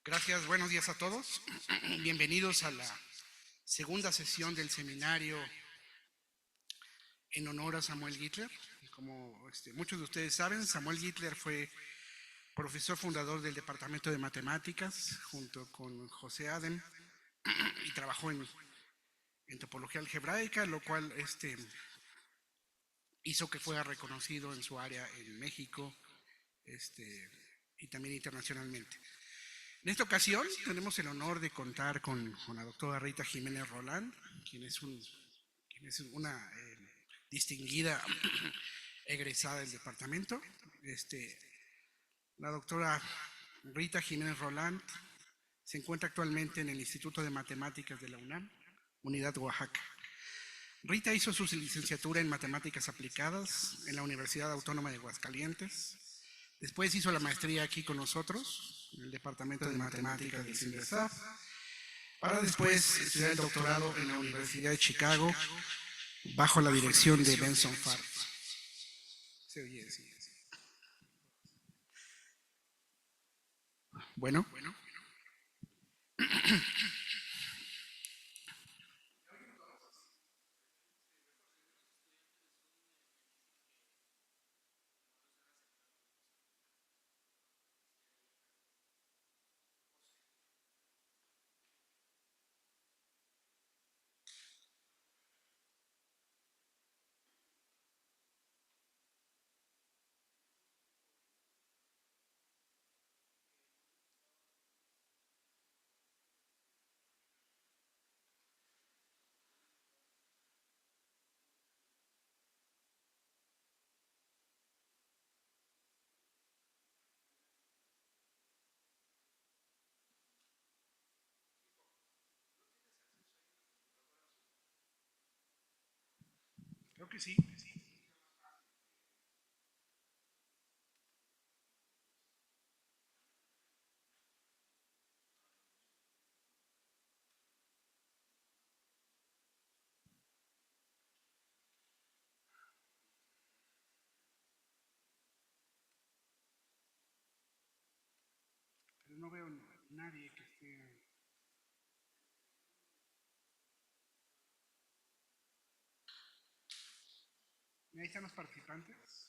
Gracias, buenos días a todos. Bienvenidos a la segunda sesión del seminario en honor a Samuel Gittler. Como muchos de ustedes saben, Samuel Gittler fue profesor fundador del Departamento de Matemáticas junto con José Adem y trabajó en topología algebraica, lo cual hizo que fuera reconocido en su área en México y también internacionalmente. En esta ocasión tenemos el honor de contar con la doctora Rita Jiménez Roland, quien es una distinguida egresada del departamento. La doctora Rita Jiménez Roland se encuentra actualmente en el Instituto de Matemáticas de la UNAM, Unidad Oaxaca. Rita hizo su licenciatura en Matemáticas Aplicadas en la Universidad Autónoma de Aguascalientes. Después hizo la maestría aquí con nosotros, en el Departamento de Matemáticas del CINVESTAF, para después estudiar el doctorado en la Universidad de Chicago, bajo la dirección de Benson Farr. Se oye, sí. Bueno. Creo que sí. Pero no veo nadie que esté. Ahí están los participantes.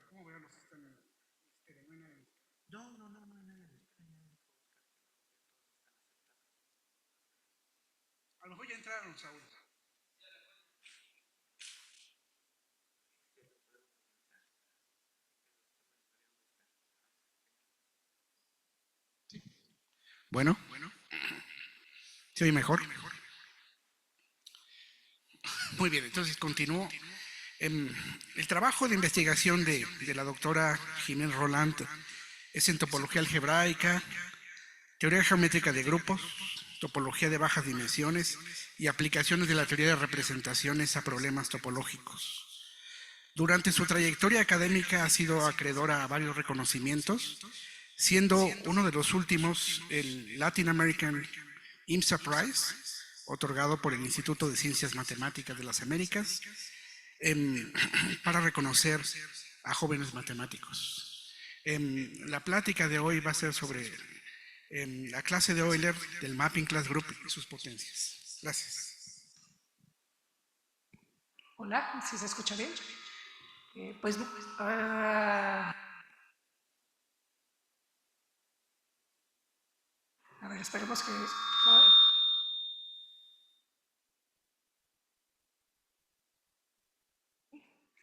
¿Cómo veo los que están en No, no, no, no, no. A lo mejor ya entraron, Saúl. Bueno. ¿Se oye mejor? Muy bien, entonces continúo. El trabajo de investigación de la doctora Jiménez Roland es en topología algebraica, teoría geométrica de grupos, topología de bajas dimensiones y aplicaciones de la teoría de representaciones a problemas topológicos. Durante su trayectoria académica ha sido acreedora a varios reconocimientos, siendo uno de los últimos el Latin American IMSA Prize, otorgado por el Instituto de Ciencias Matemáticas de las Américas, para reconocer a jóvenes matemáticos. La plática de hoy va a ser sobre la clase de Euler del Mapping Class Group y sus potencias. Gracias. Hola, ¿sí se escucha bien? A ver, esperemos que...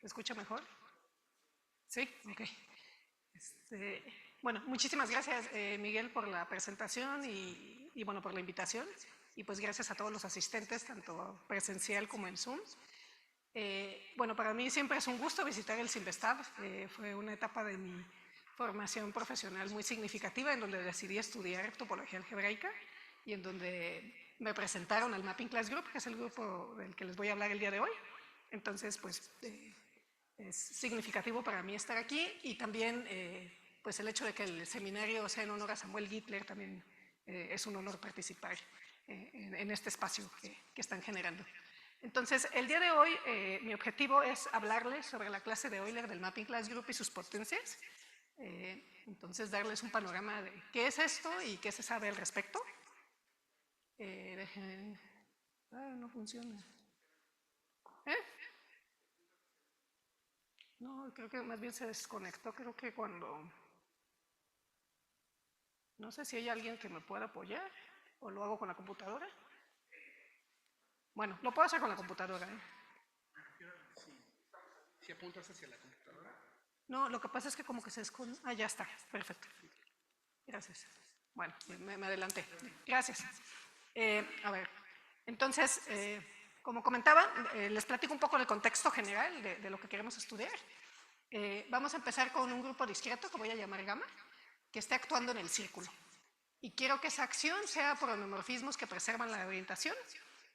¿Se escucha mejor? Sí, ok. Bueno, muchísimas gracias, Miguel, por la presentación y bueno, por la invitación. Y pues gracias a todos los asistentes, tanto presencial como en Zoom. Bueno, para mí siempre es un gusto visitar el CINVESTAF. Fue una etapa de mi formación profesional muy significativa en donde decidí estudiar topología algebraica y en donde me presentaron al Mapping Class Group, que es el grupo del que les voy a hablar el día de hoy. Entonces, pues es significativo para mí estar aquí y también pues el hecho de que el seminario sea en honor a Samuel Gittler también es un honor participar en este espacio que están generando. Entonces, el día de hoy mi objetivo es hablarles sobre la clase de Euler del Mapping Class Group y sus potencias. Entonces, darles un panorama de qué es esto y qué se sabe al respecto. No funciona. No, creo que más bien se desconectó. Creo que cuando... No sé si hay alguien que me pueda apoyar o lo hago con la computadora. Bueno, lo puedo hacer con la computadora. Si apuntas hacia la computadora. No, lo que pasa es que como que se desconectó. Ah, ya está. Perfecto. Gracias. Bueno, me adelanté. Gracias. A ver, entonces, como comentaba, les platico un poco del contexto general de lo que queremos estudiar. Vamos a empezar con un grupo discreto que voy a llamar gamma, que esté actuando en el círculo. Y quiero que esa acción sea por homeomorfismos que preservan la orientación.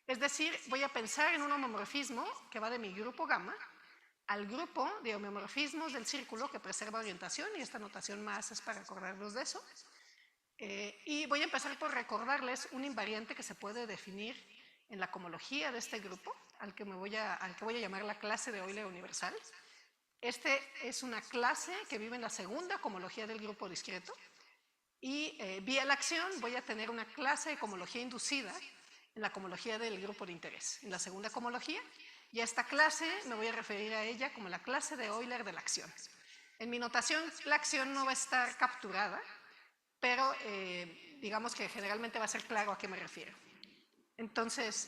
Es decir, voy a pensar en un homeomorfismo que va de mi grupo gamma al grupo de homeomorfismos del círculo que preserva orientación, y esta notación más es para acordarnos de eso. Y voy a empezar por recordarles un invariante que se puede definir en la cohomología de este grupo, al que voy a llamar la clase de Euler universal. Este es una clase que vive en la segunda cohomología del grupo discreto, y vía la acción voy a tener una clase de cohomología inducida en la cohomología del grupo de interés, en la segunda cohomología, y a esta clase me voy a referir a ella como la clase de Euler de la acción. En mi notación, la acción no va a estar capturada, pero digamos que generalmente va a ser claro a qué me refiero. Entonces,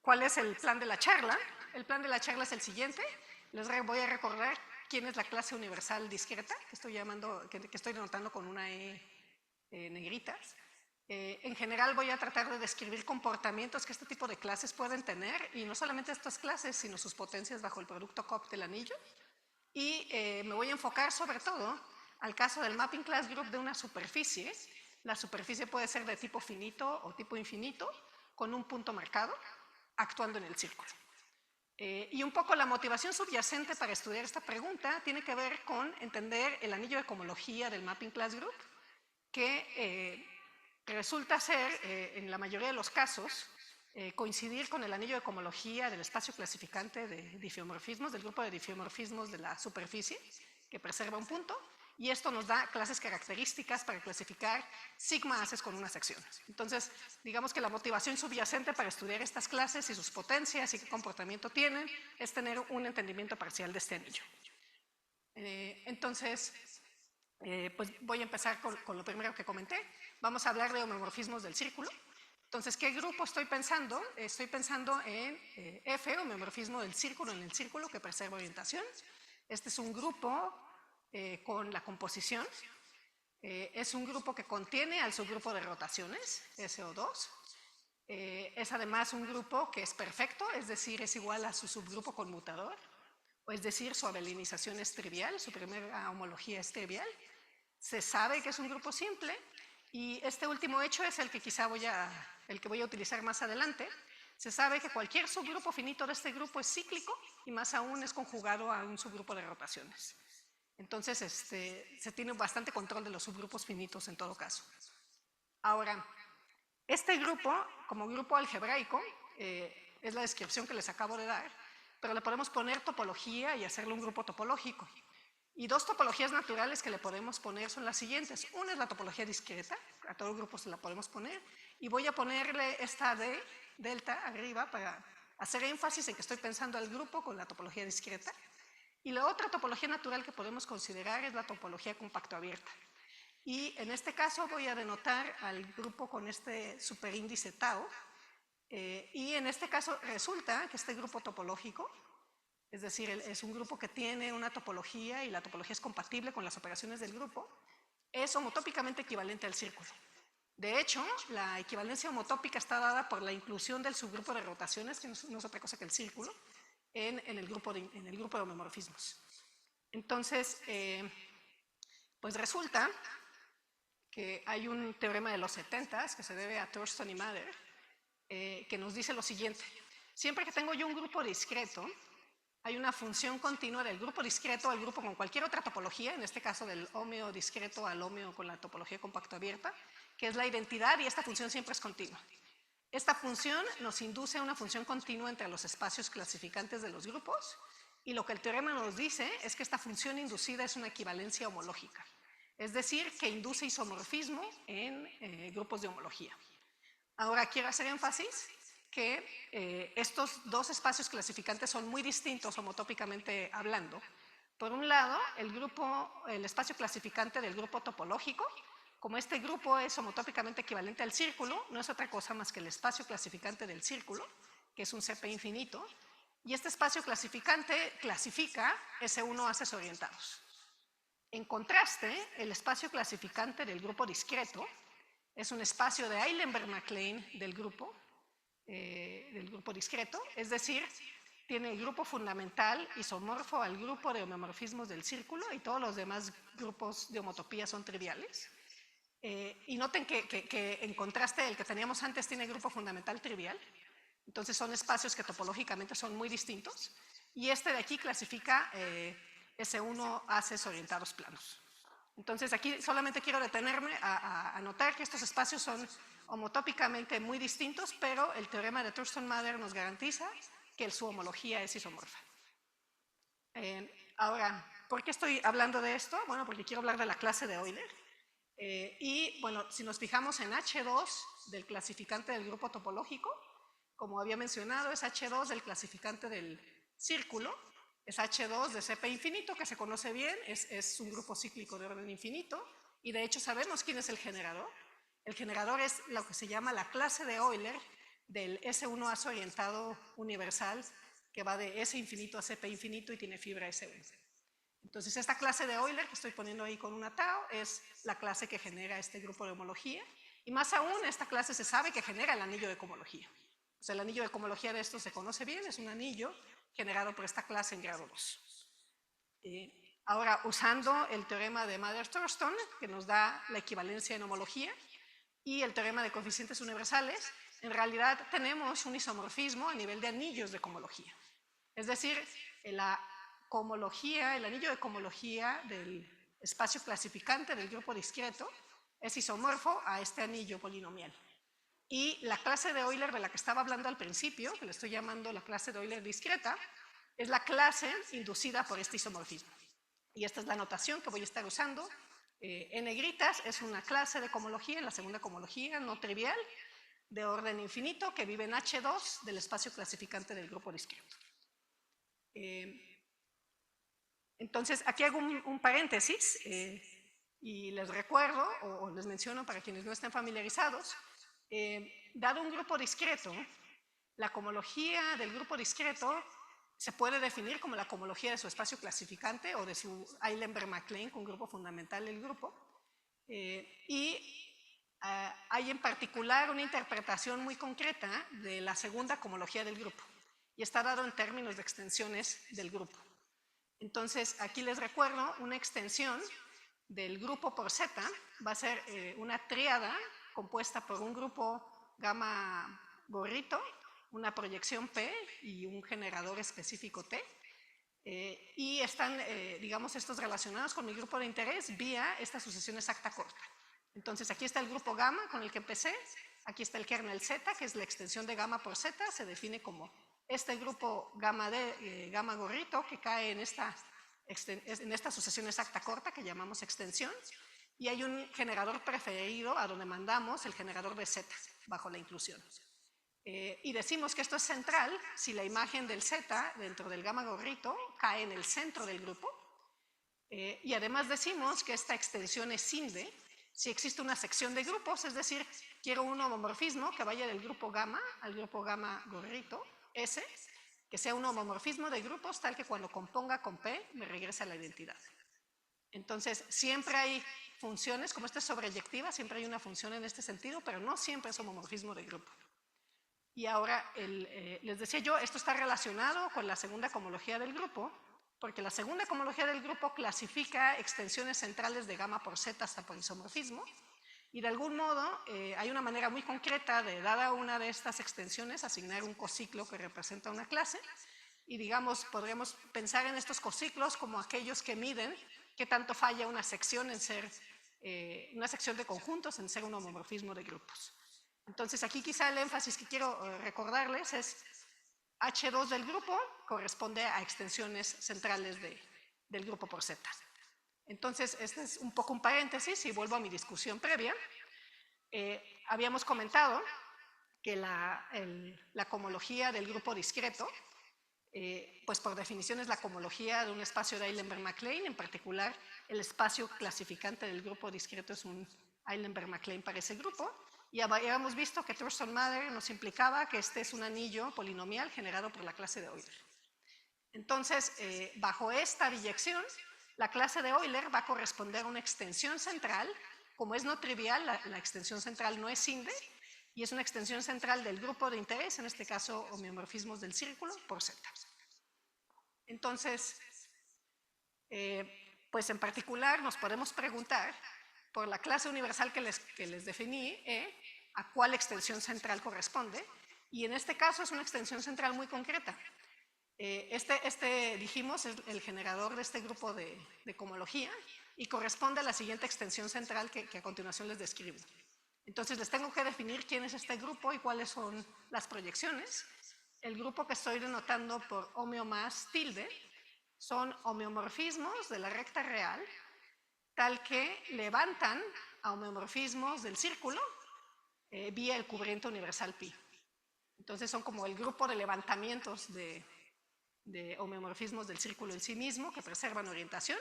¿cuál es el plan de la charla? El plan de la charla es el siguiente. Les voy a recordar quién es la clase universal discreta, que estoy denotando con una E negritas. En general voy a tratar de describir comportamientos que este tipo de clases pueden tener, y no solamente estas clases, sino sus potencias bajo el producto COP del anillo. Y me voy a enfocar sobre todo al caso del Mapping Class Group de una superficie. La superficie puede ser de tipo finito o tipo infinito, con un punto marcado, actuando en el círculo. Y un poco la motivación subyacente para estudiar esta pregunta tiene que ver con entender el anillo de cohomología del Mapping Class Group, que resulta ser, en la mayoría de los casos, coincidir con el anillo de cohomología del espacio clasificante de difiomorfismos, del grupo de difiomorfismos de la superficie, que preserva un punto, y esto nos da clases características para clasificar sigma haces con una sección. Entonces, digamos que la motivación subyacente para estudiar estas clases y sus potencias y qué comportamiento tienen es tener un entendimiento parcial de este anillo. Entonces, pues voy a empezar con lo primero que comenté. Vamos a hablar de homeomorfismos del círculo. Entonces, ¿qué grupo estoy pensando? Estoy pensando en F, homeomorfismo del círculo en el círculo que preserva orientación. Este es un grupo con la composición. Es un grupo que contiene al subgrupo de rotaciones, SO2. Es además un grupo que es perfecto, es decir, es igual a su subgrupo conmutador, o es decir, su abelinización es trivial, su primera homología es trivial. Se sabe que es un grupo simple, y este último hecho es el que quizá voy a utilizar más adelante. Se sabe que cualquier subgrupo finito de este grupo es cíclico, y más aún es conjugado a un subgrupo de rotaciones. Entonces, se tiene bastante control de los subgrupos finitos en todo caso. Ahora, este grupo, como grupo algebraico, es la descripción que les acabo de dar, pero le podemos poner topología y hacerle un grupo topológico. Y dos topologías naturales que le podemos poner son las siguientes. Una es la topología discreta, a todo grupo se la podemos poner, y voy a ponerle esta D, delta, arriba, para hacer énfasis en que estoy pensando al grupo con la topología discreta. Y la otra topología natural que podemos considerar es la topología compacto abierta. Y en este caso voy a denotar al grupo con este superíndice tau, y en este caso resulta que este grupo topológico, es decir, es un grupo que tiene una topología y la topología es compatible con las operaciones del grupo, es homotópicamente equivalente al círculo. De hecho, la equivalencia homotópica está dada por la inclusión del subgrupo de rotaciones, que no es otra cosa que el círculo, en el grupo de homomorfismos. Entonces, pues resulta que hay un teorema de los 70s que se debe a Thurston y Mather, que nos dice lo siguiente. Siempre que tengo yo un grupo discreto, hay una función continua del grupo discreto al grupo con cualquier otra topología, en este caso del hómeo discreto al hómeo con la topología compacto abierta, que es la identidad, y esta función siempre es continua. Esta función nos induce a una función continua entre los espacios clasificantes de los grupos, y lo que el teorema nos dice es que esta función inducida es una equivalencia homológica, es decir, que induce isomorfismo en grupos de homología. Ahora quiero hacer énfasis que estos dos espacios clasificantes son muy distintos homotópicamente hablando. Por un lado, el espacio clasificante del grupo topológico, como este grupo es homotópicamente equivalente al círculo, no es otra cosa más que el espacio clasificante del círculo, que es un CP infinito, y este espacio clasificante clasifica S1 haces orientados. En contraste, el espacio clasificante del grupo discreto es un espacio de Eilenberg-MacLane del grupo discreto, es decir, tiene el grupo fundamental isomorfo al grupo de homeomorfismos del círculo, y todos los demás grupos de homotopía son triviales. Y noten que en contraste el que teníamos antes tiene grupo fundamental trivial, entonces son espacios que topológicamente son muy distintos, y este de aquí clasifica S1 haces orientados planos. Entonces aquí solamente quiero detenerme a notar que estos espacios son homotópicamente muy distintos, pero el teorema de Thurston-Mather nos garantiza que su homología es isomorfa. Ahora, ¿por qué estoy hablando de esto? Bueno, porque quiero hablar de la clase de Euler. Y bueno, si nos fijamos en H2 del clasificante del grupo topológico, como había mencionado, es H2 del clasificante del círculo, es H2 de CP infinito, que se conoce bien, es un grupo cíclico de orden infinito, y de hecho sabemos quién es el generador. El generador es lo que se llama la clase de Euler del S1 as orientado universal, que va de S infinito a CP infinito y tiene fibra S1. Entonces esta clase de Euler que estoy poniendo ahí con una tau es la clase que genera este grupo de homología, y más aún esta clase se sabe que genera el anillo de cohomología. O sea, el anillo de cohomología de esto se conoce bien, es un anillo generado por esta clase en grado 2. Ahora, usando el teorema de Mather-Thurston, que nos da la equivalencia en homología, y el teorema de coeficientes universales, en realidad tenemos un isomorfismo a nivel de anillos de cohomología. Es decir, la cohomología, el anillo de cohomología del espacio clasificante del grupo discreto es isomorfo a este anillo polinomial. Y la clase de Euler de la que estaba hablando al principio, que le estoy llamando la clase de Euler discreta, es la clase inducida por este isomorfismo. Y esta es la notación que voy a estar usando. En negritas es una clase de cohomología, en la segunda cohomología no trivial, de orden infinito, que vive en H2 del espacio clasificante del grupo discreto. Entonces, aquí hago un paréntesis y les recuerdo, o les menciono para quienes no estén familiarizados, dado un grupo discreto, la cohomología del grupo discreto se puede definir como la cohomología de su espacio clasificante o de su Eilenberg-MacLane con grupo fundamental del grupo. Hay en particular una interpretación muy concreta de la segunda cohomología del grupo, y está dado en términos de extensiones del grupo. Entonces, aquí les recuerdo una extensión del grupo por Z, va a ser una tríada compuesta por un grupo gamma gorrito, una proyección P y un generador específico T. Y están, digamos, estos relacionados con mi grupo de interés vía esta sucesión exacta corta. Entonces, aquí está el grupo gamma con el que empecé, aquí está el kernel Z, que es la extensión de gamma por Z, se define como este grupo gamma gorrito que cae en esta sucesión exacta corta que llamamos extensión, y hay un generador preferido a donde mandamos el generador de Z bajo la inclusión. Y decimos que esto es central si la imagen del Z dentro del gamma gorrito cae en el centro del grupo, y además decimos que esta extensión es SINDE si existe una sección de grupos, es decir, quiero un homomorfismo que vaya del grupo gamma al grupo gamma gorrito S, que sea un homomorfismo de grupos tal que cuando componga con P me regrese a la identidad. Entonces, siempre hay funciones, como esta es sobreyectiva, siempre hay una función en este sentido, pero no siempre es homomorfismo de grupo. Y ahora, les decía yo, esto está relacionado con la segunda cohomología del grupo, porque la segunda cohomología del grupo clasifica extensiones centrales de gamma por Z hasta por isomorfismo, y de algún modo hay una manera muy concreta de, dada una de estas extensiones, asignar un cociclo que representa una clase, y digamos, podríamos pensar en estos cociclos como aquellos que miden qué tanto falla una sección en ser, una sección de conjuntos en ser un homomorfismo de grupos. Entonces aquí quizá el énfasis que quiero recordarles es H2 del grupo corresponde a extensiones centrales del grupo por Z. Entonces, este es un poco un paréntesis y vuelvo a mi discusión previa. Habíamos comentado que la cohomología del grupo discreto, pues por definición es la cohomología de un espacio de Eilenberg-MacLane, en particular el espacio clasificante del grupo discreto es un Eilenberg-MacLane para ese grupo, y habíamos visto que Thurston-Mather nos implicaba que este es un anillo polinomial generado por la clase de Euler. Entonces, bajo esta biyección, la clase de Euler va a corresponder a una extensión central. Como es no trivial, la extensión central no es SINDE, y es una extensión central del grupo de interés, en este caso homeomorfismos del círculo, por Z. Entonces, pues en particular nos podemos preguntar por la clase universal que les definí, a cuál extensión central corresponde, y en este caso es una extensión central muy concreta. Dijimos, es el generador de este grupo de cohomología y corresponde a la siguiente extensión central que a continuación les describo. Entonces les tengo que definir quién es este grupo y cuáles son las proyecciones. El grupo que estoy denotando por homeo más tilde son homeomorfismos de la recta real, tal que levantan a homeomorfismos del círculo vía el cubriente universal pi. Entonces son como el grupo de levantamientos de homeomorfismos del círculo en sí mismo que preservan orientación.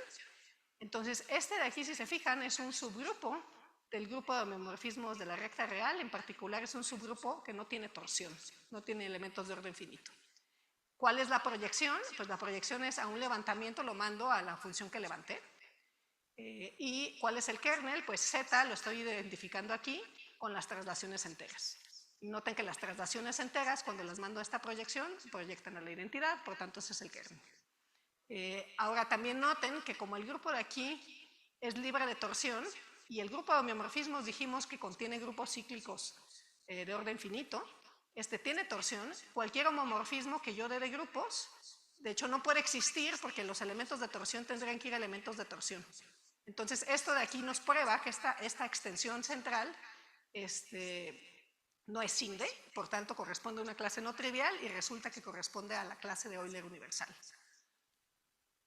Entonces este de aquí, si se fijan, es un subgrupo del grupo de homeomorfismos de la recta real. En particular es un subgrupo que no tiene torsión, no tiene elementos de orden finito. ¿Cuál es la proyección? Pues la proyección es a un levantamiento, lo mando a la función que levanté. ¿Y cuál es el kernel? Pues Z lo estoy identificando aquí con las traslaciones enteras. Noten que las traslaciones enteras, cuando las mando a esta proyección, proyectan a la identidad, por tanto ese es el kernel. Ahora también noten que como el grupo de aquí es libre de torsión y el grupo de homeomorfismos dijimos que contiene grupos cíclicos de orden finito, este tiene torsión. Cualquier homomorfismo que yo dé de grupos, de hecho no puede existir porque los elementos de torsión tendrían que ir a elementos de torsión. Entonces esto de aquí nos prueba que esta extensión central no es SINDE, por tanto corresponde a una clase no trivial y resulta que corresponde a la clase de Euler universal.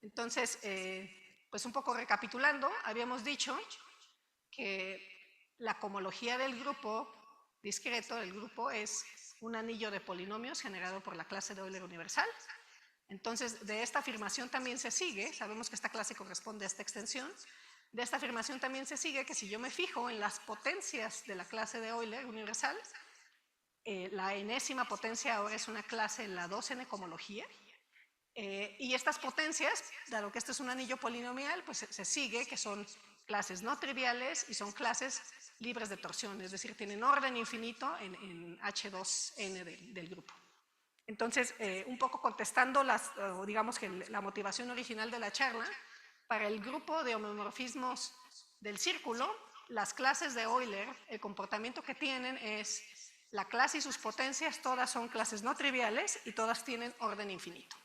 Entonces, pues un poco recapitulando, habíamos dicho que la cohomología del grupo discreto, del grupo, es un anillo de polinomios generado por la clase de Euler universal. Entonces, de esta afirmación también se sigue, sabemos que esta clase corresponde a esta extensión, de esta afirmación también se sigue que si yo me fijo en las potencias de la clase de Euler universal, la enésima potencia ahora es una clase en la 2n cohomología, y estas potencias, dado que este es un anillo polinomial, pues se sigue que son clases no triviales y son clases libres de torsión, es decir, tienen orden infinito en H2n del grupo. Entonces, un poco contestando digamos que la motivación original de la charla, para el grupo de homeomorfismos del círculo, las clases de Euler, el comportamiento que tienen es la clase y sus potencias, todas son clases no triviales y todas tienen orden infinito.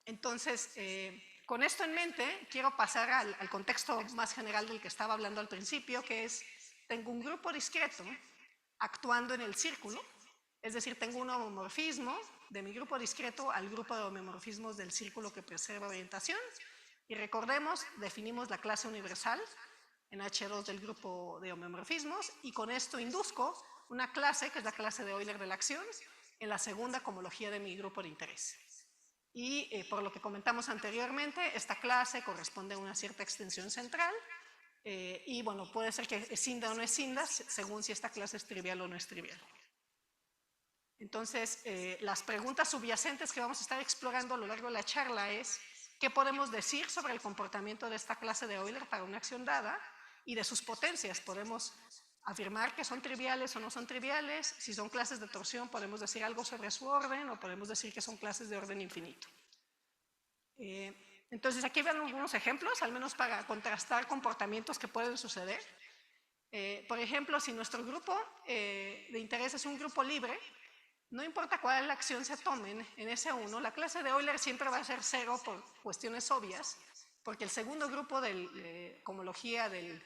Entonces, con esto en mente, quiero pasar al contexto más general del que estaba hablando al principio, que es, tengo un grupo discreto actuando en el círculo, es decir, tengo un homomorfismo de mi grupo discreto al grupo de homomorfismos del círculo que preserva orientación, y recordemos, definimos la clase universal en H2 del grupo de homeomorfismos, y con esto induzco una clase, que es la clase de Euler de la acción, en la segunda cohomología de mi grupo de interés. Y por lo que comentamos anteriormente, esta clase corresponde a una cierta extensión central, y bueno, puede ser que es SINDA o no es SINDA, según si esta clase es trivial o no es trivial. Entonces, las preguntas subyacentes que vamos a estar explorando a lo largo de la charla es, ¿qué podemos decir sobre el comportamiento de esta clase de Euler para una acción dada y de sus potencias? Podemos afirmar que son triviales o no son triviales. Si son clases de torsión, podemos decir algo sobre su orden o podemos decir que son clases de orden infinito. Entonces, aquí ven algunos ejemplos, al menos para contrastar comportamientos que pueden suceder. Por ejemplo, si nuestro grupo de interés es un grupo libre, No importa cuál acción se tomen en S1, la clase de Euler siempre va a ser 0 por cuestiones obvias, porque el segundo grupo de cohomología del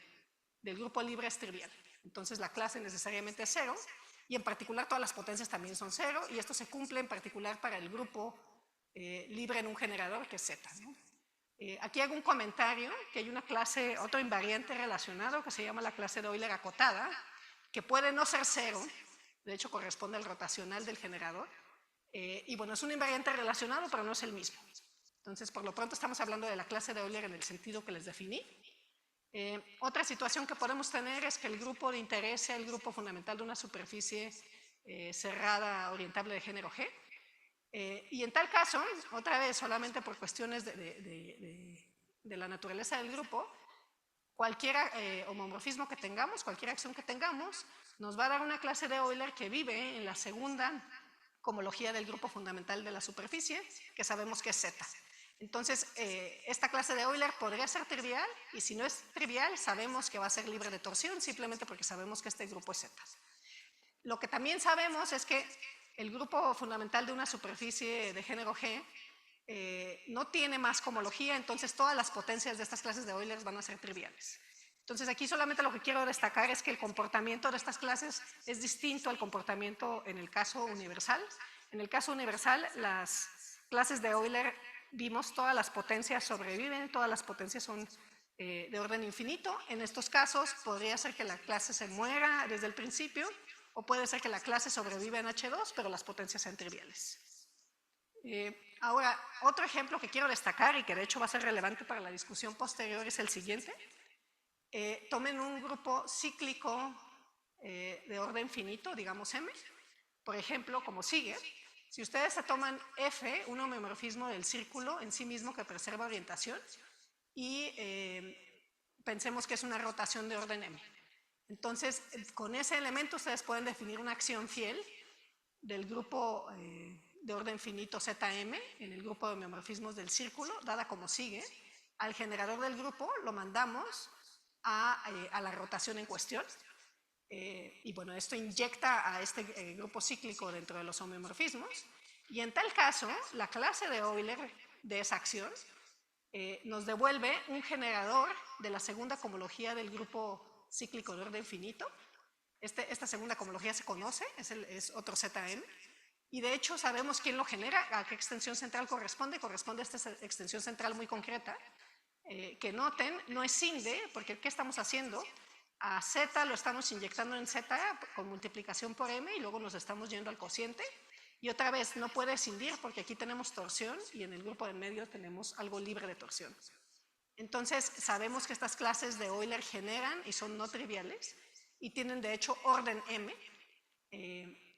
grupo libre es trivial. Entonces la clase necesariamente es 0, y en particular todas las potencias también son 0, y esto se cumple en particular para el grupo libre en un generador, que es Z, ¿no? Aquí hago un comentario, que hay una clase, otro invariante relacionado, que se llama la clase de Euler acotada, que puede no ser 0, de hecho corresponde al rotacional del generador, y bueno, es un invariante relacionado, pero no es el mismo. Entonces, por lo pronto estamos hablando de la clase de Euler en el sentido que les definí. Otra situación que podemos tener es que el grupo de interés sea el grupo fundamental de una superficie cerrada orientable de género G. Y en tal caso, otra vez, solamente por cuestiones de la naturaleza del grupo, cualquier homomorfismo que tengamos, cualquier acción que tengamos, nos va a dar una clase de Euler que vive en la segunda cohomología del grupo fundamental de la superficie, que sabemos que es Z. Entonces, esta clase de Euler podría ser trivial, y si no es trivial, sabemos que va a ser libre de torsión, simplemente porque sabemos que este grupo es Z. Lo que también sabemos es que el grupo fundamental de una superficie de género G no tiene más cohomología, entonces todas las potencias de estas clases de Euler van a ser triviales. Entonces aquí solamente lo que quiero destacar es que el comportamiento de estas clases es distinto al comportamiento en el caso universal. En el caso universal, las clases de Euler, vimos, todas las potencias sobreviven, todas las potencias son de orden infinito. En estos casos podría ser que la clase se muera desde el principio, o puede ser que la clase sobreviva en H2, pero las potencias sean triviales. Ahora, otro ejemplo que quiero destacar y que de hecho va a ser relevante para la discusión posterior es el siguiente. Tomen un grupo cíclico de orden finito, digamos M, por ejemplo, como sigue. Si ustedes se toman F, un homomorfismo del círculo en sí mismo que preserva orientación, y pensemos que es una rotación de orden M. Entonces, con ese elemento ustedes pueden definir una acción fiel del grupo de orden finito ZM en el grupo de homomorfismos del círculo, dada como sigue. Al generador del grupo lo mandamos a la rotación en cuestión, y bueno, esto inyecta a este grupo cíclico dentro de los homomorfismos, y en tal caso, la clase de Euler de esa acción nos devuelve un generador de la segunda cohomología del grupo cíclico de orden finito. Esta segunda cohomología se conoce, es otro ZM, y de hecho sabemos quién lo genera, a qué extensión central corresponde a esta extensión central muy concreta, que noten, no es SINDE, porque ¿qué estamos haciendo? A Z lo estamos inyectando en Z con multiplicación por M, y luego nos estamos yendo al cociente, y otra vez no puede escindir porque aquí tenemos torsión y en el grupo de en medio tenemos algo libre de torsión. Entonces sabemos que estas clases de Euler generan y son no triviales y tienen de hecho orden M,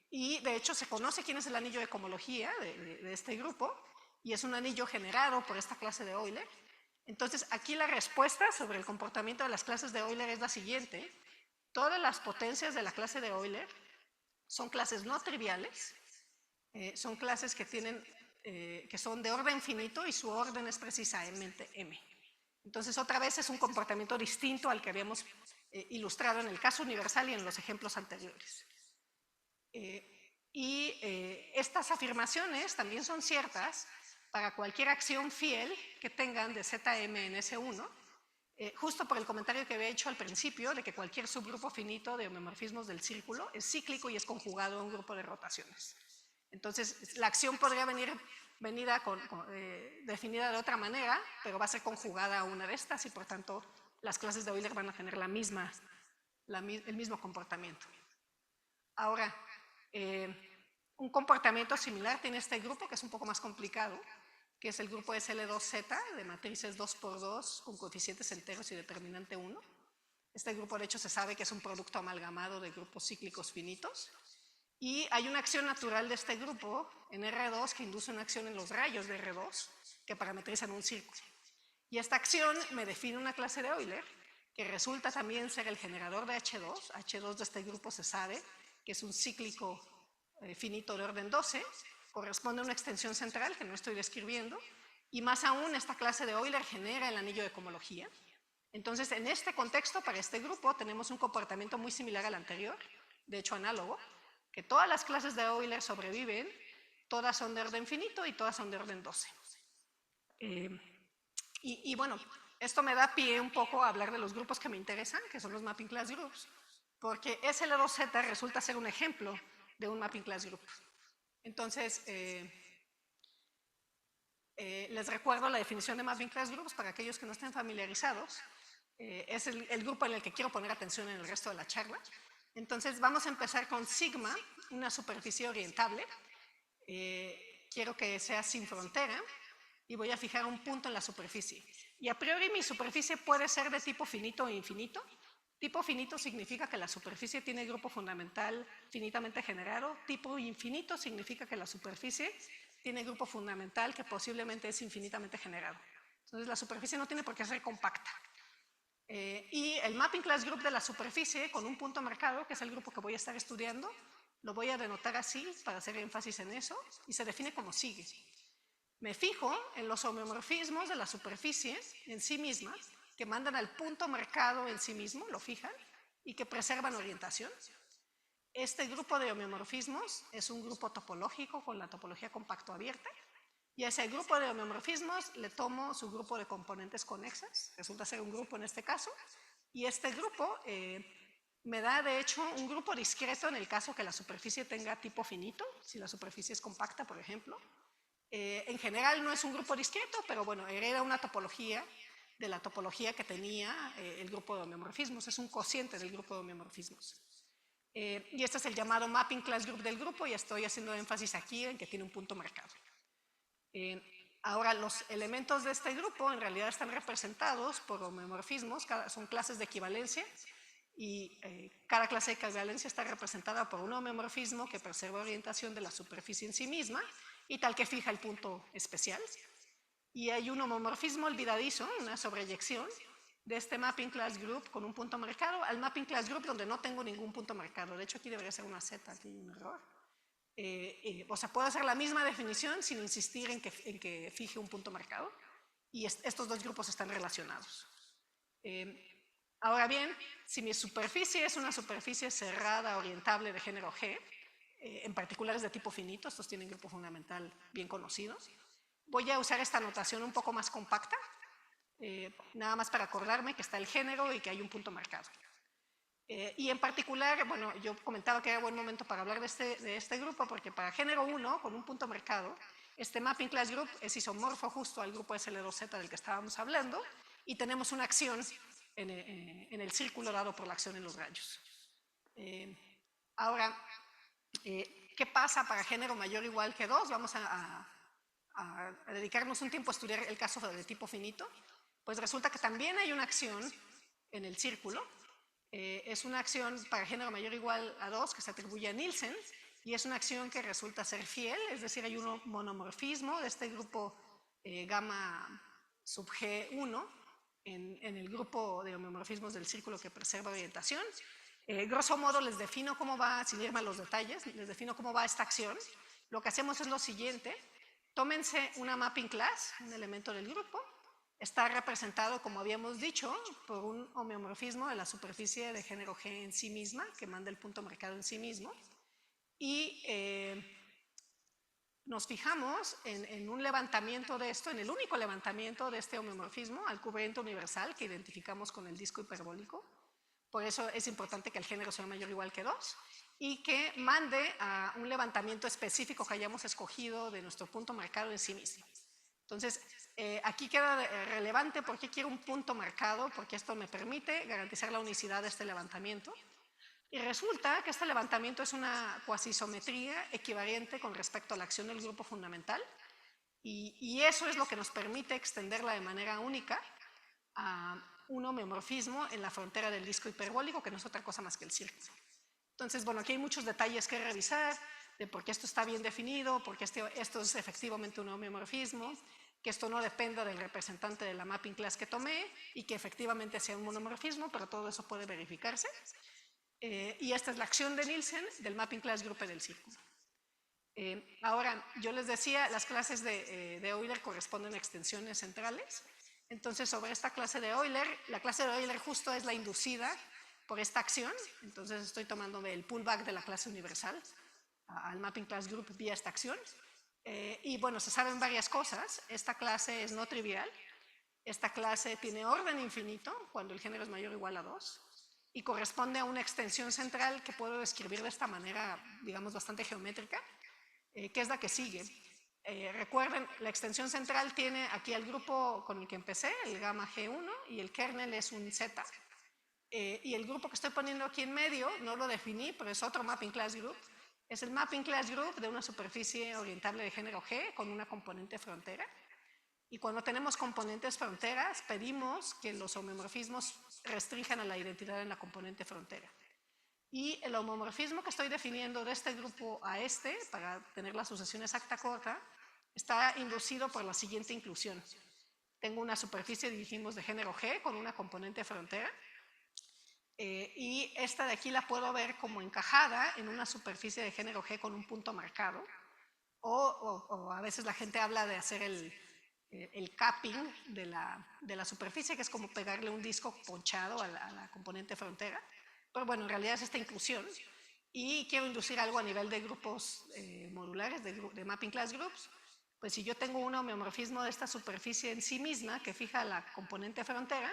y de hecho se conoce quién es el anillo de cohomología de este grupo, y es un anillo generado por esta clase de Euler. Entonces aquí la respuesta sobre el comportamiento de las clases de Euler es la siguiente: todas las potencias de la clase de Euler son clases no triviales, son clases que son de orden finito y su orden es precisamente M. Entonces otra vez es un comportamiento distinto al que habíamos ilustrado en el caso universal y en los ejemplos anteriores. Estas afirmaciones también son ciertas para cualquier acción fiel que tengan de ZM en S1, justo por el comentario que había hecho al principio de que cualquier subgrupo finito de homomorfismos del círculo es cíclico y es conjugado a un grupo de rotaciones. Entonces, la acción podría venir definida de otra manera, pero va a ser conjugada a una de estas, y por tanto las clases de Euler van a tener el mismo comportamiento. Ahora, un comportamiento similar tiene este grupo, que es un poco más complicado, que es el grupo SL2Z de matrices 2×2 con coeficientes enteros y determinante 1. Este grupo de hecho se sabe que es un producto amalgamado de grupos cíclicos finitos, y hay una acción natural de este grupo en R2 que induce una acción en los rayos de R2 que parametrizan un círculo. Y esta acción me define una clase de Euler que resulta también ser el generador de H2. H2 de este grupo se sabe que es un cíclico finito de orden 12, corresponde a una extensión central que no estoy describiendo, y más aún esta clase de Euler genera el anillo de cohomología. Entonces, en este contexto, para este grupo, tenemos un comportamiento muy similar al anterior, de hecho análogo, que todas las clases de Euler sobreviven, todas son de orden finito y todas son de orden 12. Y bueno, esto me da pie un poco a hablar de los grupos que me interesan, que son los Mapping Class Groups, porque SL2Z resulta ser un ejemplo de un Mapping Class Group. Entonces, les recuerdo la definición de Mapping Class Groups para aquellos que no estén familiarizados. Es el grupo en el que quiero poner atención en el resto de la charla. Entonces, vamos a empezar con sigma, una superficie orientable. Quiero que sea sin frontera y voy a fijar un punto en la superficie. Y a priori mi superficie puede ser de tipo finito o infinito. Tipo finito significa que la superficie tiene grupo fundamental finitamente generado. Tipo infinito significa que la superficie tiene grupo fundamental que posiblemente es infinitamente generado. Entonces la superficie no tiene por qué ser compacta. Y el Mapping Class Group de la superficie con un punto marcado, que es el grupo que voy a estar estudiando, lo voy a denotar así para hacer énfasis en eso y se define como sigue. Me fijo en los homeomorfismos de la superficie en sí misma, que mandan al punto marcado en sí mismo, lo fijan, y que preservan orientación. Este grupo de homeomorfismos es un grupo topológico con la topología compacto abierta, y a ese grupo de homeomorfismos le tomo su grupo de componentes conexas, resulta ser un grupo en este caso, y este grupo me da de hecho un grupo discreto en el caso que la superficie tenga tipo finito, si la superficie es compacta, por ejemplo. En general no es un grupo discreto, pero bueno, hereda una topología de la topología que tenía el grupo de homeomorfismos, es un cociente del grupo de homeomorfismos. Y este es el llamado Mapping Class Group del grupo y estoy haciendo énfasis aquí en que tiene un punto marcado. Ahora, los elementos de este grupo en realidad están representados por homeomorfismos, son clases de equivalencia y cada clase de equivalencia está representada por un homeomorfismo que preserva orientación de la superficie en sí misma y tal que fija el punto especial. Y hay un homomorfismo olvidadizo, una sobreyección de este Mapping Class Group con un punto marcado al Mapping Class Group donde no tengo ningún punto marcado. De hecho, aquí debería ser una Z, aquí hay un error. O sea, puedo hacer la misma definición sin insistir en que fije un punto marcado. Y estos dos grupos están relacionados. Ahora bien, si mi superficie es una superficie cerrada orientable de género G, en particular es de tipo finito, estos tienen grupo fundamental bien conocido, voy a usar esta notación un poco más compacta, nada más para acordarme que está el género y que hay un punto marcado. Y en particular, bueno, yo comentaba que era buen momento para hablar de este grupo porque para género 1, con un punto marcado, este Mapping Class Group es isomorfo justo al grupo SL2Z del que estábamos hablando y tenemos una acción en el círculo dado por la acción en los rayos. Ahora, ¿qué pasa para género mayor o igual que 2? Vamos a dedicarnos un tiempo a estudiar el caso de tipo finito. Pues resulta que también hay una acción en el círculo. Es una acción para género mayor o igual a 2 que se atribuye a Nielsen y es una acción que resulta ser fiel, es decir, hay un monomorfismo de este grupo gamma sub G1 en el grupo de homomorfismos del círculo que preserva orientación. Grosso modo les defino cómo va, sin irme a los detalles, les defino cómo va esta acción. Lo que hacemos es lo siguiente, tómense una mapping class, un elemento del grupo, está representado, como habíamos dicho, por un homeomorfismo de la superficie de género G en sí misma, que manda el punto marcado en sí mismo, y nos fijamos en un levantamiento de esto, en el único levantamiento de este homeomorfismo al cubrimiento universal que identificamos con el disco hiperbólico. Por eso es importante que el género sea mayor o igual que 2 y que mande a un levantamiento específico que hayamos escogido de nuestro punto marcado en sí mismo. Entonces, aquí queda relevante por qué quiero un punto marcado, porque esto me permite garantizar la unicidad de este levantamiento. Y resulta que este levantamiento es una cuasisometría equivalente con respecto a la acción del grupo fundamental y eso es lo que nos permite extenderla de manera única a un homeomorfismo en la frontera del disco hiperbólico, que no es otra cosa más que el círculo. Entonces, bueno, aquí hay muchos detalles que revisar de por qué esto está bien definido, por qué esto es efectivamente un homeomorfismo, que esto no dependa del representante de la mapping class que tomé y que efectivamente sea un monomorfismo, pero todo eso puede verificarse. Y esta es la acción de Nielsen del Mapping Class Group del círculo. Ahora, yo les decía, las clases de Euler corresponden a extensiones centrales. Entonces, sobre esta clase de Euler, la clase de Euler justo es la inducida por esta acción. Entonces, estoy tomando el pullback de la clase universal al Mapping Class Group vía esta acción. Y bueno, se saben varias cosas. Esta clase es no trivial. Esta clase tiene orden infinito cuando el género es mayor o igual a 2 y corresponde a una extensión central que puedo describir de esta manera, digamos, bastante geométrica, que es la que sigue. Recuerden, la extensión central tiene aquí al grupo con el que empecé, el gamma G1, y el kernel es un Z. Y el grupo que estoy poniendo aquí en medio, no lo definí, pero es otro Mapping Class Group. Es el Mapping Class Group de una superficie orientable de género G con una componente frontera. Y cuando tenemos componentes fronteras, pedimos que los homomorfismos restrinjan a la identidad en la componente frontera. Y el homomorfismo que estoy definiendo de este grupo a este, para tener la sucesión exacta corta, está inducido por la siguiente inclusión. Tengo una superficie, dijimos, de género G con una componente frontera. Y esta de aquí la puedo ver como encajada en una superficie de género G con un punto marcado. O a veces la gente habla de hacer el capping de la superficie, que es como pegarle un disco ponchado a la componente frontera. Pero bueno, en realidad es esta inclusión. Y quiero inducir algo a nivel de grupos modulares, de Mapping Class Groups. Pues si yo tengo un homeomorfismo de esta superficie en sí misma que fija la componente frontera,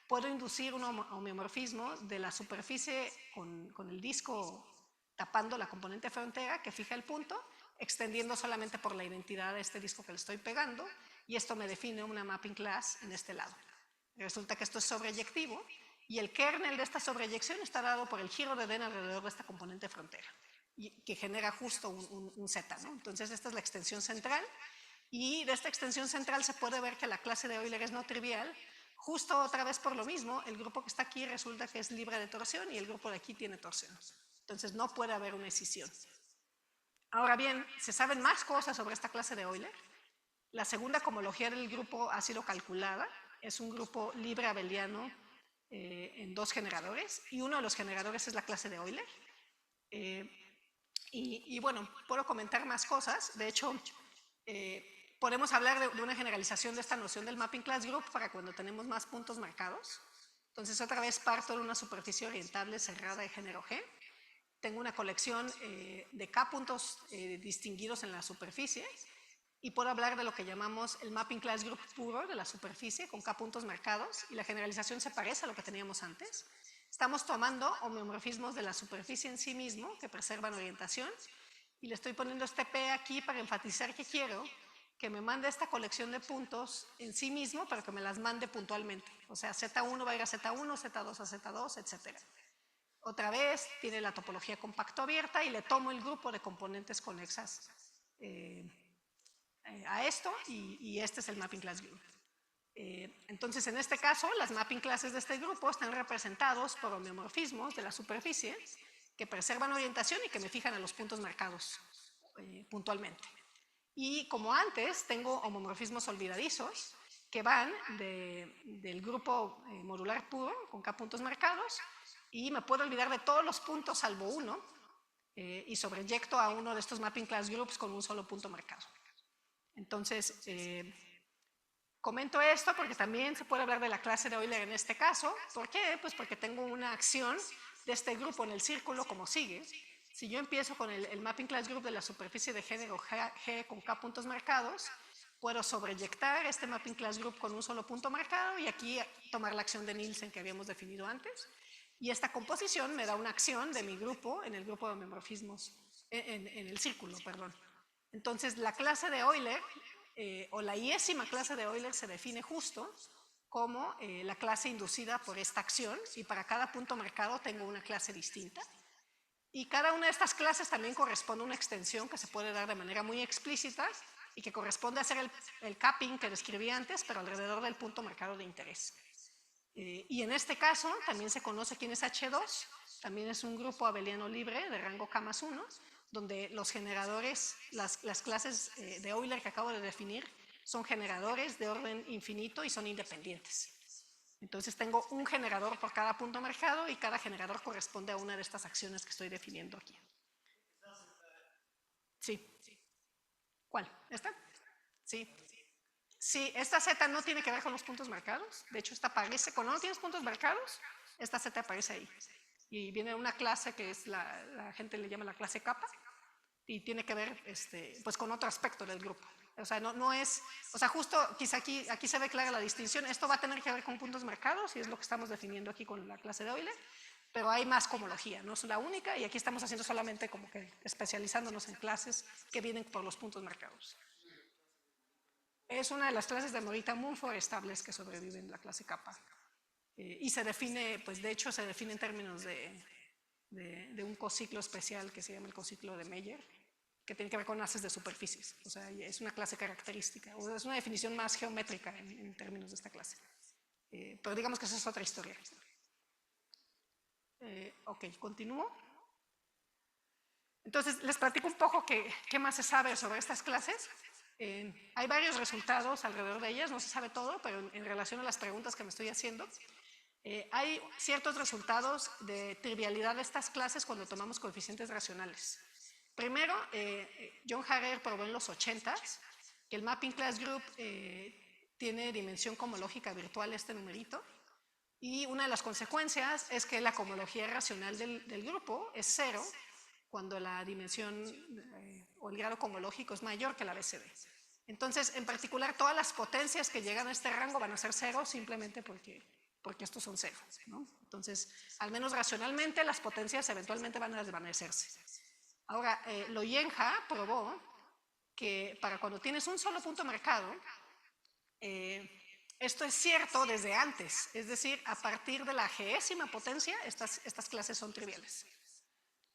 puedo inducir un homeomorfismo de la superficie con el disco tapando la componente frontera que fija el punto, extendiendo solamente por la identidad de este disco que le estoy pegando, y esto me define una mapping class en este lado. Resulta que esto es sobreyectivo, y el kernel de esta sobreyección está dado por el giro de Den alrededor de esta componente frontera, que genera justo un Z, ¿no? Entonces esta es la extensión central, y de esta extensión central se puede ver que la clase de Euler es no trivial. Justo otra vez por lo mismo, el grupo que está aquí resulta que es libre de torsión y el grupo de aquí tiene torsión. Entonces no puede haber una escisión. Ahora bien, se saben más cosas sobre esta clase de Euler. La segunda cohomología del grupo ha sido calculada. Es un grupo libre abeliano en 2 generadores, y uno de los generadores es la clase de Euler. Y bueno, puedo comentar más cosas. De hecho, podemos hablar de una generalización de esta noción del Mapping Class Group para cuando tenemos más puntos marcados. Entonces, otra vez parto de una superficie orientable cerrada de género G. Tengo una colección de K puntos distinguidos en la superficie, y puedo hablar de lo que llamamos el Mapping Class Group puro de la superficie con K puntos marcados, y la generalización se parece a lo que teníamos antes. Estamos tomando homeomorfismos de la superficie en sí mismo que preservan orientación, y le estoy poniendo este P aquí para enfatizar que quiero que me mande esta colección de puntos en sí mismo, pero que me las mande puntualmente. O sea, Z1 va a ir a Z1, Z2 a Z2, etc. Otra vez tiene la topología compacto abierta, y le tomo el grupo de componentes conexas a esto, y este es el Mapping Class Group. Entonces, en este caso, las mapping classes de este grupo están representados por homeomorfismos de la superficie que preservan orientación y que me fijan a los puntos marcados puntualmente. Y como antes, tengo homomorfismos olvidadizos que van del grupo modular puro con K puntos marcados, y me puedo olvidar de todos los puntos salvo uno, y sobreyecto a uno de estos Mapping Class Groups con un solo punto marcado. Entonces, comento esto porque también se puede hablar de la clase de Euler en este caso. ¿Por qué? Pues porque tengo una acción de este grupo en el círculo como sigue. Si yo empiezo con el Mapping Class Group de la superficie de género G con K puntos marcados, puedo sobreyectar este Mapping Class Group con un solo punto marcado, y aquí tomar la acción de Nielsen que habíamos definido antes. Y esta composición me da una acción de mi grupo en el grupo de homomorfismos, en el círculo, perdón. Entonces, la clase de Euler, o la iésima clase de Euler, se define justo como la clase inducida por esta acción, y para cada punto marcado tengo una clase distinta. Y cada una de estas clases también corresponde a una extensión que se puede dar de manera muy explícita y que corresponde a hacer el capping que describí antes, pero alrededor del punto marcado de interés. Y en este caso también se conoce quién es H2, también es un grupo abeliano libre de rango K más 1, donde los generadores, las clases de Euler que acabo de definir, son generadores de orden infinito y son independientes. Entonces tengo un generador por cada punto marcado, y cada generador corresponde a una de estas acciones que estoy definiendo aquí. Sí. ¿Cuál? ¿Esta? Sí. Sí, esta Z no tiene que ver con los puntos marcados. De hecho, esta aparece, cuando no tienes puntos marcados, esta Z aparece ahí. Y viene una clase que es la gente le llama la clase kappa, y tiene que ver pues con otro aspecto del grupo. O sea, no es, o sea, justo quizá aquí se ve clara la distinción. Esto va a tener que ver con puntos marcados y es lo que estamos definiendo aquí con la clase de Euler, pero hay más cohomología, no es la única, y aquí estamos haciendo solamente como que especializándonos en clases que vienen por los puntos marcados. Es una de las clases de Morita Mumford estables que sobreviven la clase kappa. Y se define, pues de hecho se define en términos de un cociclo especial que se llama el cociclo de Meyer, que tiene que ver con haces de superficies. O sea, es una clase característica, o es una definición más geométrica en términos de esta clase. Pero digamos que esa es otra historia. Ok, continúo. Entonces, les platico un poco qué más se sabe sobre estas clases. Hay varios resultados alrededor de ellas, no se sabe todo, pero en relación a las preguntas que me estoy haciendo, hay ciertos resultados de trivialidad de estas clases cuando tomamos coeficientes racionales. Primero, John Harrer probó en los 80s que el Mapping Class Group tiene dimensión cohomológica virtual, este numerito, y una de las consecuencias es que la cohomología racional del grupo es 0 cuando la dimensión o el grado cohomológico es mayor que la BCD. Entonces, en particular, todas las potencias que llegan a este rango van a ser 0 simplemente porque estos son 0, ¿no? Entonces, al menos racionalmente, las potencias eventualmente van a desvanecerse. Ahora, Loyenja probó que para cuando tienes un solo punto marcado, esto es cierto desde antes, es decir, a partir de la gésima potencia, estas clases son triviales.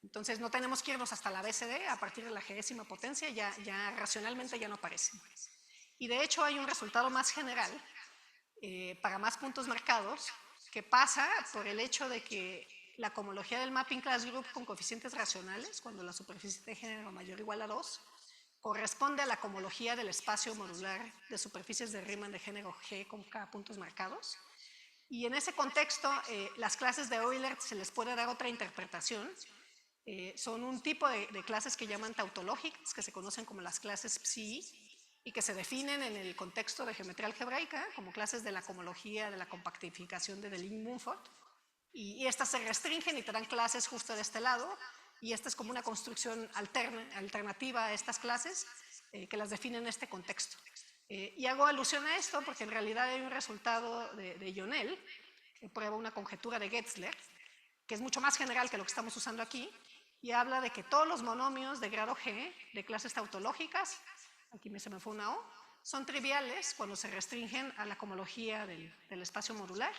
Entonces, no tenemos que irnos hasta la BCD, a partir de la gésima potencia ya racionalmente ya no aparecen. Y de hecho hay un resultado más general para más puntos marcados que pasa por el hecho de que la cohomología del Mapping Class Group con coeficientes racionales, cuando la superficie de género mayor o igual a 2, corresponde a la cohomología del espacio modular de superficies de Riemann de género G con K puntos marcados. Y en ese contexto, las clases de Euler se les puede dar otra interpretación. Son un tipo de clases que llaman tautológicas, que se conocen como las clases psi, y que se definen en el contexto de geometría algebraica como clases de la cohomología, de la compactificación de Deligne-Mumford, y estas se restringen y te dan clases justo de este lado, y esta es como una construcción alternativa a estas clases que las definen en este contexto. Y hago alusión a esto porque en realidad hay un resultado de Yonel, que prueba una conjetura de Getzler, que es mucho más general que lo que estamos usando aquí, y habla de que todos los monomios de grado G, de clases tautológicas, aquí se me fue una O, son triviales cuando se restringen a la cohomología del espacio modular.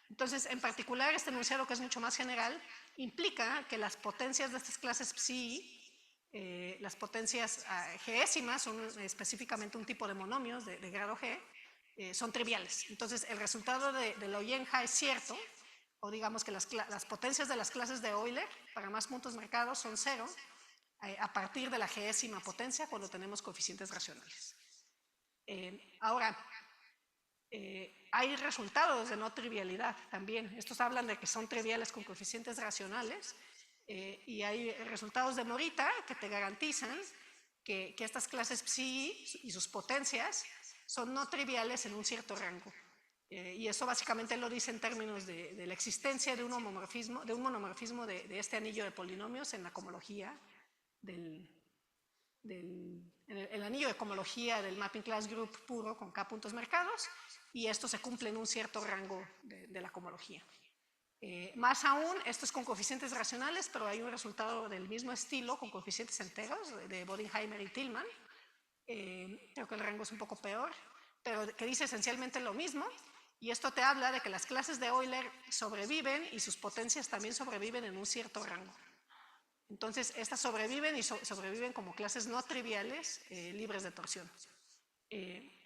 Entonces, en particular, este enunciado, que es mucho más general, implica que las potencias de estas clases psi, las potencias ghésimas, son específicamente un tipo de monomios de grado G, son triviales. Entonces, el resultado de Loyenja es cierto, o digamos que las potencias de las clases de Euler, para más puntos marcados, son 0, a partir de la gésima potencia cuando tenemos coeficientes racionales. Ahora, hay resultados de no trivialidad también. Estos hablan de que son triviales con coeficientes racionales y hay resultados de Morita que te garantizan que estas clases psi y sus potencias son no triviales en un cierto rango. Y eso básicamente lo dice en términos de la existencia de un monomorfismo de este anillo de polinomios en la cohomología el anillo de cohomología del Mapping Class Group puro con K puntos marcados, y esto se cumple en un cierto rango de la cohomología. Más aún, esto es con coeficientes racionales, pero hay un resultado del mismo estilo con coeficientes enteros de Bodenheimer y Tillman. Creo que el rango es un poco peor, pero que dice esencialmente lo mismo, y esto te habla de que las clases de Euler sobreviven y sus potencias también sobreviven en un cierto rango. Entonces, estas sobreviven y sobreviven como clases no triviales, libres de torsión.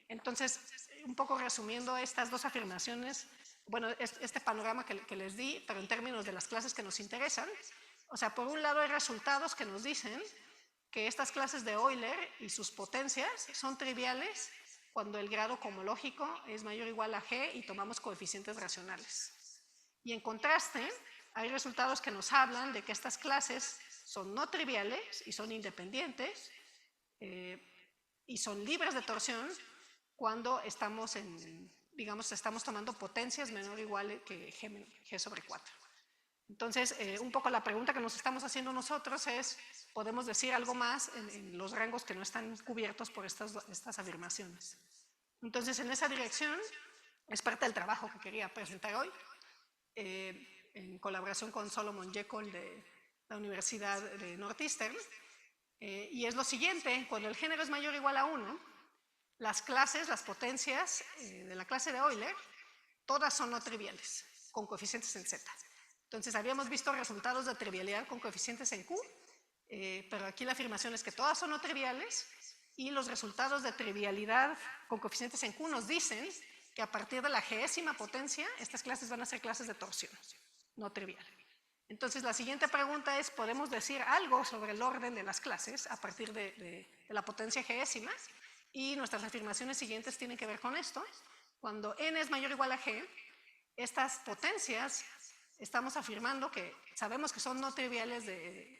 Entonces, un poco resumiendo estas dos afirmaciones, bueno, este panorama que les di, pero en términos de las clases que nos interesan, o sea, por un lado hay resultados que nos dicen que estas clases de Euler y sus potencias son triviales cuando el grado cohomológico es mayor o igual a G y tomamos coeficientes racionales. Y en contraste, hay resultados que nos hablan de que estas clases son no triviales y son independientes y son libres de torsión cuando estamos estamos tomando potencias menor o igual que G sobre 4. Entonces, un poco la pregunta que nos estamos haciendo nosotros es, ¿podemos decir algo más en los rangos que no están cubiertos por estas afirmaciones? Entonces, en esa dirección es parte del trabajo que quería presentar hoy, en colaboración con Solomon Jekyll de la Universidad de Northeastern, y es lo siguiente: cuando el género es mayor o igual a 1, las clases, las potencias de la clase de Euler, todas son no triviales, con coeficientes en z. Entonces, habíamos visto resultados de trivialidad con coeficientes en q, pero aquí la afirmación es que todas son no triviales, y los resultados de trivialidad con coeficientes en q nos dicen que a partir de la g-ésima potencia, estas clases van a ser clases de torsión, no trivial. Entonces, la siguiente pregunta es, ¿podemos decir algo sobre el orden de las clases a partir de la potencia g-ésima? Y nuestras afirmaciones siguientes tienen que ver con esto. Cuando n es mayor o igual a g, estas potencias estamos afirmando que sabemos que son no triviales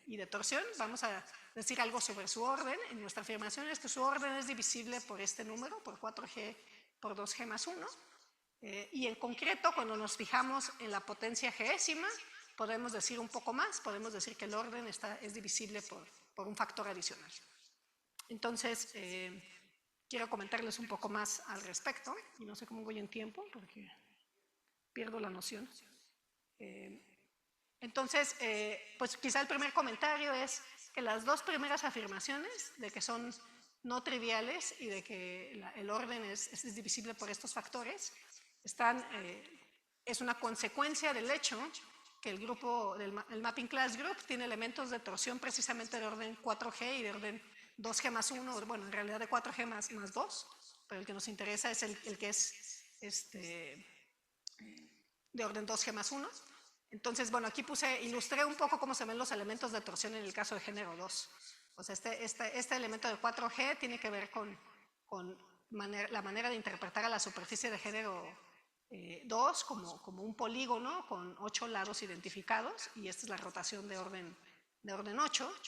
y de torsión. Vamos a decir algo sobre su orden. En nuestra afirmación es que su orden es divisible por este número, por 4g por 2g más 1. Y en concreto, cuando nos fijamos en la potencia g-ésima, podemos decir un poco más. Podemos decir que el orden es divisible por un factor adicional. Entonces, quiero comentarles un poco más al respecto, y no sé cómo voy en tiempo porque pierdo la noción. Entonces, pues quizá el primer comentario es que las dos primeras afirmaciones de que son no triviales y de que el orden es divisible por estos factores es una consecuencia del hecho que el grupo el Mapping Class Group tiene elementos de torsión precisamente de orden 4G y de orden 2G más 1, bueno, en realidad de 4G más 2, pero el que nos interesa es el que es de orden 2G más 1. Entonces, bueno, aquí ilustré un poco cómo se ven los elementos de torsión en el caso de género 2. O sea, este elemento de 4G tiene que ver con la manera de interpretar a la superficie de género 2 como un polígono con 8 lados identificados, y esta es la rotación de orden 8.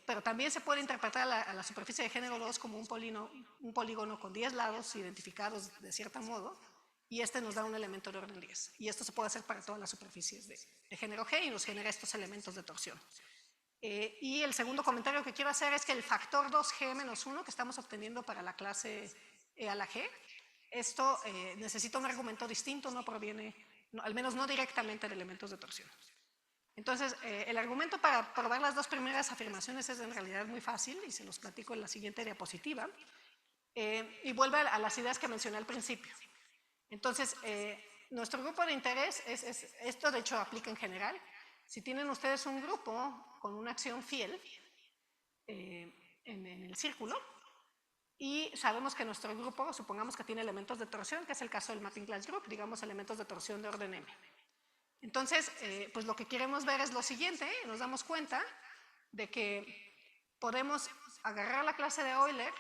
Pero también se puede interpretar a la superficie de género 2 como un polígono con 10 lados identificados de cierto modo, y este nos da un elemento de orden 10. Y esto se puede hacer para todas las superficies de género G y nos genera estos elementos de torsión. Y el segundo comentario que quiero hacer es que el factor 2G menos 1 que estamos obteniendo para la clase E a la G, esto necesita un argumento distinto, no proviene, al menos no directamente de elementos de torsión. Entonces, el argumento para probar las dos primeras afirmaciones es en realidad muy fácil, y se los platico en la siguiente diapositiva, y vuelve a las ideas que mencioné al principio. Entonces, nuestro grupo de interés esto de hecho aplica en general. Si tienen ustedes un grupo con una acción fiel en el círculo, y sabemos que nuestro grupo, supongamos que tiene elementos de torsión, que es el caso del Mapping Class Group, digamos elementos de torsión de orden M. Entonces, pues lo que queremos ver es lo siguiente: nos damos cuenta de que podemos agarrar la clase de Euler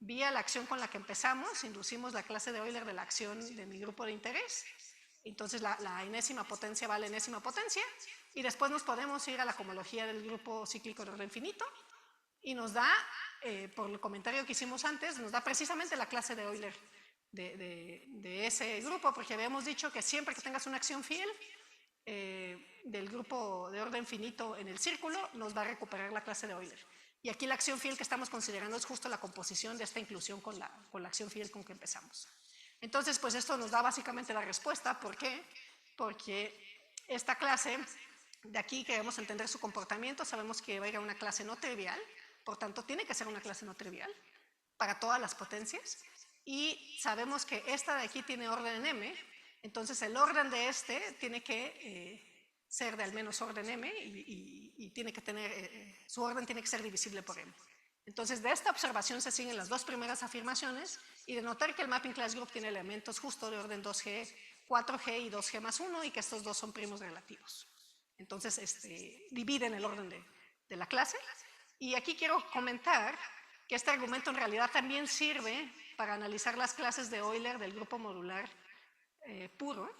vía la acción con la que empezamos, inducimos la clase de Euler de la acción de mi grupo de interés. Entonces, la enésima potencia va a la enésima potencia, y después nos podemos ir a la cohomología del grupo cíclico de orden finito, y nos da, por el comentario que hicimos antes, nos da precisamente la clase de Euler de ese grupo, porque habíamos dicho que siempre que tengas una acción fiel del grupo de orden finito en el círculo, nos va a recuperar la clase de Euler. Y aquí la acción fiel que estamos considerando es justo la composición de esta inclusión con la acción fiel con que empezamos. Entonces, pues esto nos da básicamente la respuesta. ¿Por qué? Porque esta clase de aquí queremos entender su comportamiento, sabemos que va a ir a una clase no trivial, por tanto tiene que ser una clase no trivial para todas las potencias, y sabemos que esta de aquí tiene orden en M, entonces el orden de tiene que ser de al menos orden M, y tiene que tener, su orden tiene que ser divisible por M. Entonces, de esta observación se siguen las dos primeras afirmaciones, y de notar que el Mapping Class Group tiene elementos justo de orden 2G, 4G y 2G más 1, y que estos dos son primos relativos. Entonces, dividen el orden de la clase. Y aquí quiero comentar que este argumento en realidad también sirve para analizar las clases de Euler del grupo modular puro,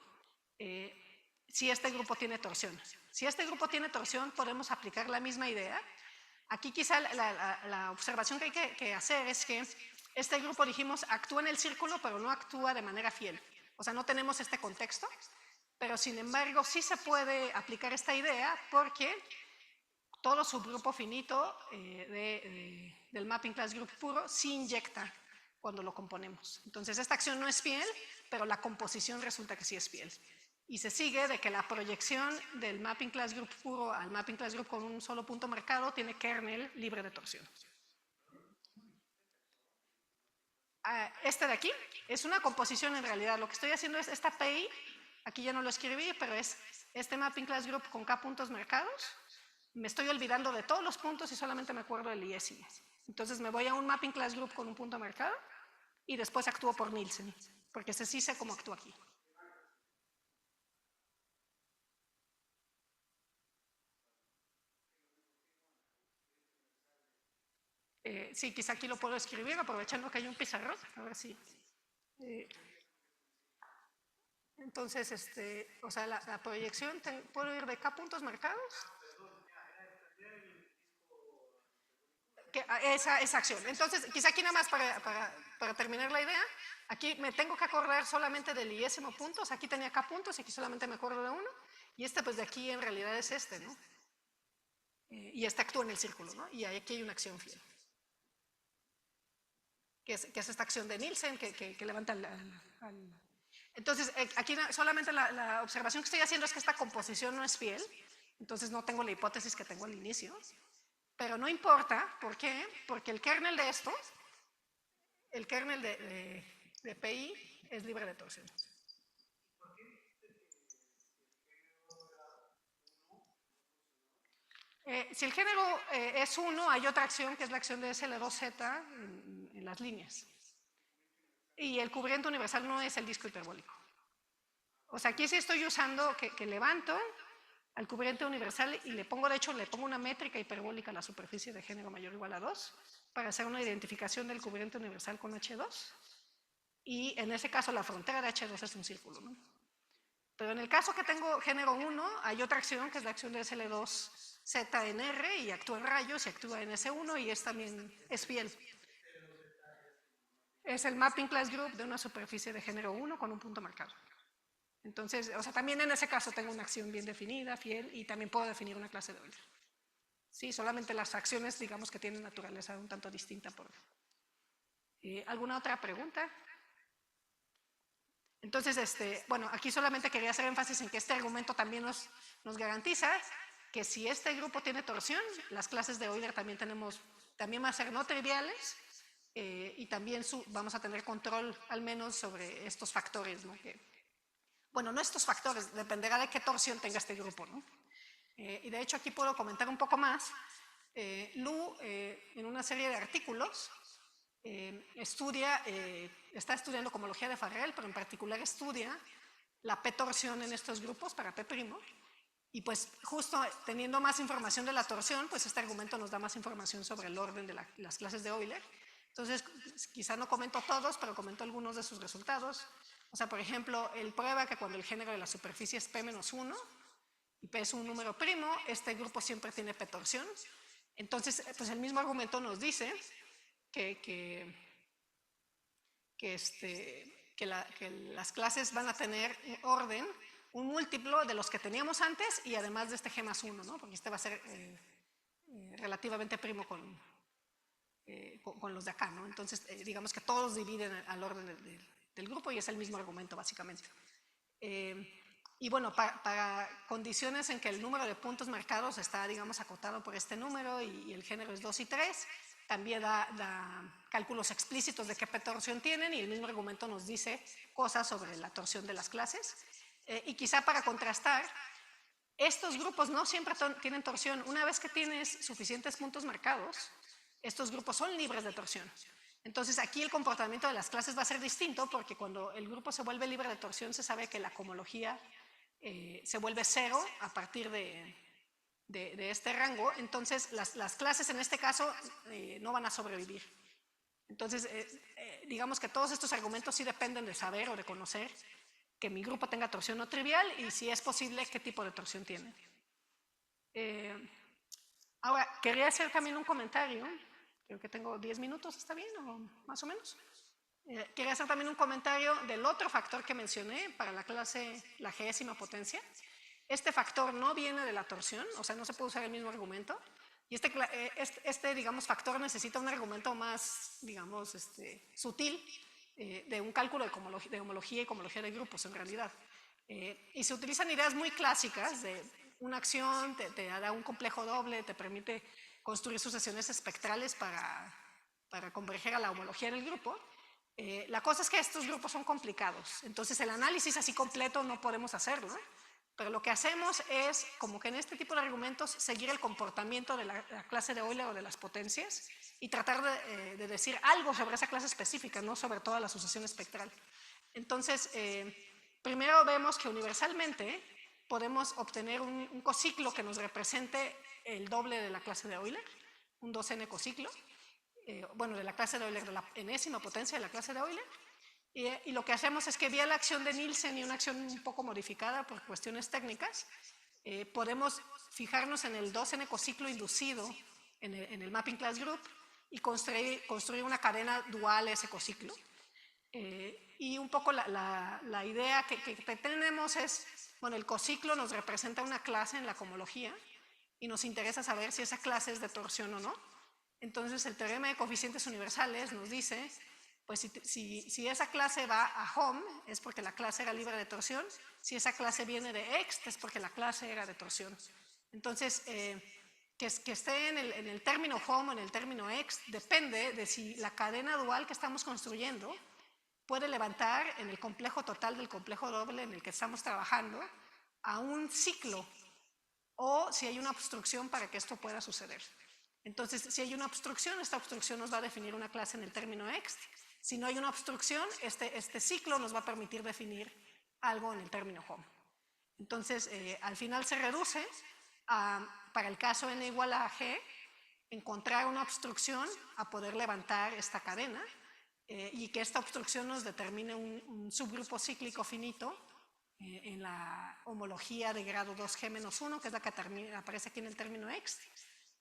si este grupo tiene torsión. Si este grupo tiene torsión, podemos aplicar la misma idea. Aquí quizá la observación que hay que hacer es que este grupo, dijimos, actúa en el círculo, pero no actúa de manera fiel. O sea, no tenemos este contexto, pero sin embargo sí se puede aplicar esta idea porque todo subgrupo finito del mapping class group puro sí inyecta cuando lo componemos. Entonces esta acción no es fiel, pero la composición resulta que sí es fiel. Y se sigue de que la proyección del mapping class group puro al mapping class group con un solo punto marcado tiene kernel libre de torsión. Este de aquí es una composición en realidad. Lo que estoy haciendo es esta PI, aquí ya no lo escribí, pero es este mapping class group con K puntos marcados. Me estoy olvidando de todos los puntos y solamente me acuerdo del iésimo. Entonces me voy a un mapping class group con un punto marcado y después actúo por Nielsen, porque ese sí sé cómo actúa aquí. Sí, quizá aquí lo puedo escribir aprovechando que hay un pizarrón. A ver si. Entonces, o sea, la proyección, puedo ir de K puntos marcados. Esa acción. Entonces, quizá aquí nada más para terminar la idea, aquí me tengo que acordar solamente del iésimo puntos, aquí tenía K puntos y aquí solamente me acuerdo de uno, y pues de aquí en realidad es ¿no? Y actúa en el círculo, ¿no? Y aquí hay una acción fiel. Que es esta acción de Nielsen que levanta al. Entonces, aquí solamente la observación que estoy haciendo es que esta composición no es fiel, entonces no tengo la hipótesis que tengo al inicio, pero no importa, ¿por qué? Porque el kernel de esto, el kernel de PI es libre de torsión. Si el género es 1, hay otra acción que es la acción de SL2Z en las líneas. Y el cubriente universal no es el disco hiperbólico. O sea, aquí sí estoy usando que levanto al cubriente universal y le pongo, de hecho, le pongo una métrica hiperbólica a la superficie de género mayor o igual a 2 para hacer una identificación del cubriente universal con H2. Y en ese caso la frontera de H2 es un círculo, ¿no? Pero en el caso que tengo género 1, hay otra acción que es la acción de SL2Z en R y actúa en rayos y actúa en S1 y también es fiel. Es el mapping class group de una superficie de género 1 con un punto marcado. Entonces, o sea, también en ese caso tengo una acción bien definida, fiel, y también puedo definir una clase de Euler. Sí, solamente las acciones, digamos, que tienen naturaleza un tanto distinta por. ¿Alguna otra pregunta? Entonces, bueno, aquí solamente quería hacer énfasis en que este argumento también nos garantiza que si este grupo tiene torsión, las clases de Euler también van a ser no triviales y también vamos a tener control al menos sobre estos factores, ¿no? Bueno, no estos factores, dependerá de qué torsión tenga este grupo, ¿no? Y de hecho aquí puedo comentar un poco más. Lu, en una serie de artículos, está estudiando cohomología de Farrell, pero en particular estudia la P-torsión en estos grupos para P'. Y pues justo teniendo más información de la torsión, pues este argumento nos da más información sobre el orden de las clases de Euler. Entonces, quizá no comento todos, pero comento algunos de sus resultados. O sea, por ejemplo, él prueba que cuando el género de la superficie es P-1 y P es un número primo, este grupo siempre tiene P-torsión. Entonces, pues el mismo argumento nos dice que las clases van a tener un orden, un múltiplo de los que teníamos antes y además de este G más 1, ¿no? Porque este va a ser relativamente primo con los de acá, ¿no? Entonces, digamos que todos dividen al orden del grupo y es el mismo argumento, básicamente. Y bueno, para condiciones en que el número de puntos marcados está, digamos, acotado por este número y el género es 2 y 3, también da cálculos explícitos de qué torsión tienen y el mismo argumento nos dice cosas sobre la torsión de las clases. Y quizá para contrastar, estos grupos no siempre tienen torsión. Una vez que tienes suficientes puntos marcados, estos grupos son libres de torsión. Entonces aquí el comportamiento de las clases va a ser distinto porque cuando el grupo se vuelve libre de torsión se sabe que la cohomología se vuelve cero a partir de este rango, entonces las clases en este caso no van a sobrevivir. Entonces, digamos que todos estos argumentos sí dependen de saber o de conocer que mi grupo tenga torsión no trivial y si es posible, qué tipo de torsión tiene. Ahora, quería hacer también un comentario. Creo que tengo 10 minutos, ¿está bien? ¿O más o menos? Quería hacer también un comentario del otro factor que mencioné para la clase, la Gésima potencia. Este factor no viene de la torsión, o sea, no se puede usar el mismo argumento. Y digamos, factor necesita un argumento más, digamos, sutil, de un cálculo de homología y cohomología de grupos, en realidad. Y se utilizan ideas muy clásicas de una acción, te da un complejo doble, te permite construir sucesiones espectrales para converger a la homología del grupo. La cosa es que estos grupos son complicados, entonces el análisis así completo no podemos hacerlo, pero lo que hacemos es, como que en este tipo de argumentos, seguir el comportamiento de la clase de Euler o de las potencias y tratar de decir algo sobre esa clase específica, no sobre toda la sucesión espectral. Entonces, primero vemos que universalmente podemos obtener un cociclo que nos represente el doble de la clase de Euler, un 2n cociclo, bueno, de la clase de Euler, de la enésima potencia de la clase de Euler, y lo que hacemos es que vía la acción de Nielsen y una acción un poco modificada por cuestiones técnicas, podemos fijarnos en el 2n cociclo inducido en el mapping class group y construir una cadena dual a ese cociclo. Y un poco la idea que tenemos es, bueno, el cociclo nos representa una clase en la cohomología y nos interesa saber si esa clase es de torsión o no. Entonces el teorema de coeficientes universales nos dice, pues si esa clase va a home es porque la clase era libre de torsión, si esa clase viene de ext es porque la clase era de torsión. Entonces, que esté en el término home o en el término ext depende de si la cadena dual que estamos construyendo puede levantar en el complejo total del complejo doble en el que estamos trabajando a un ciclo o si hay una obstrucción para que esto pueda suceder. Entonces, si hay una obstrucción, esta obstrucción nos va a definir una clase en el término ext. Si no hay una obstrucción, este ciclo nos va a permitir definir algo en el término home. Entonces, al final se reduce a, para el caso n igual a g, encontrar una obstrucción a poder levantar esta cadena y que esta obstrucción nos determine un subgrupo cíclico finito en la homología de grado 2g-1, que es la que aparece aquí en el término ext,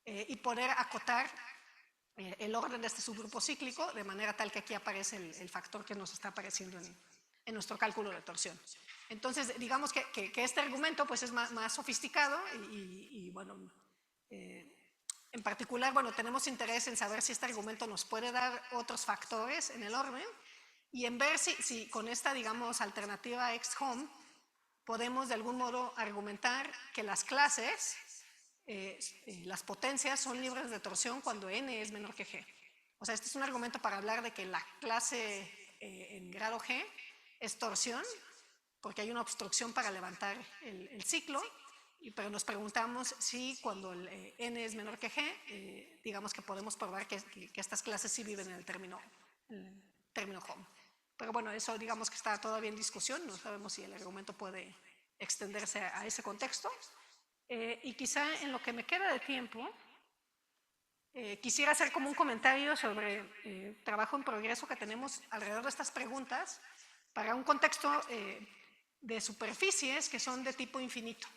y poder acotar el orden de este subgrupo cíclico de manera tal que aquí aparece el factor que nos está apareciendo en nuestro cálculo de torsión. Entonces, digamos que este argumento pues, es más sofisticado y bueno, en particular, bueno, tenemos interés en saber si este argumento nos puede dar otros factores en el orden y en ver si con esta, digamos, alternativa ext-home podemos de algún modo argumentar que las clases, las potencias son libres de torsión cuando n es menor que g. O sea, este es un argumento para hablar de que la clase en grado g es torsión porque hay una obstrucción para levantar el ciclo, pero nos preguntamos si cuando el n es menor que g, digamos que podemos probar que estas clases sí viven en el término home. Pero bueno, eso digamos que está todavía en discusión, no sabemos si el argumento puede extenderse a ese contexto. Y quizá en lo que me queda de tiempo, quisiera hacer como un comentario sobre trabajo en progreso que tenemos alrededor de estas preguntas para un contexto de superficies que son de tipo infinito.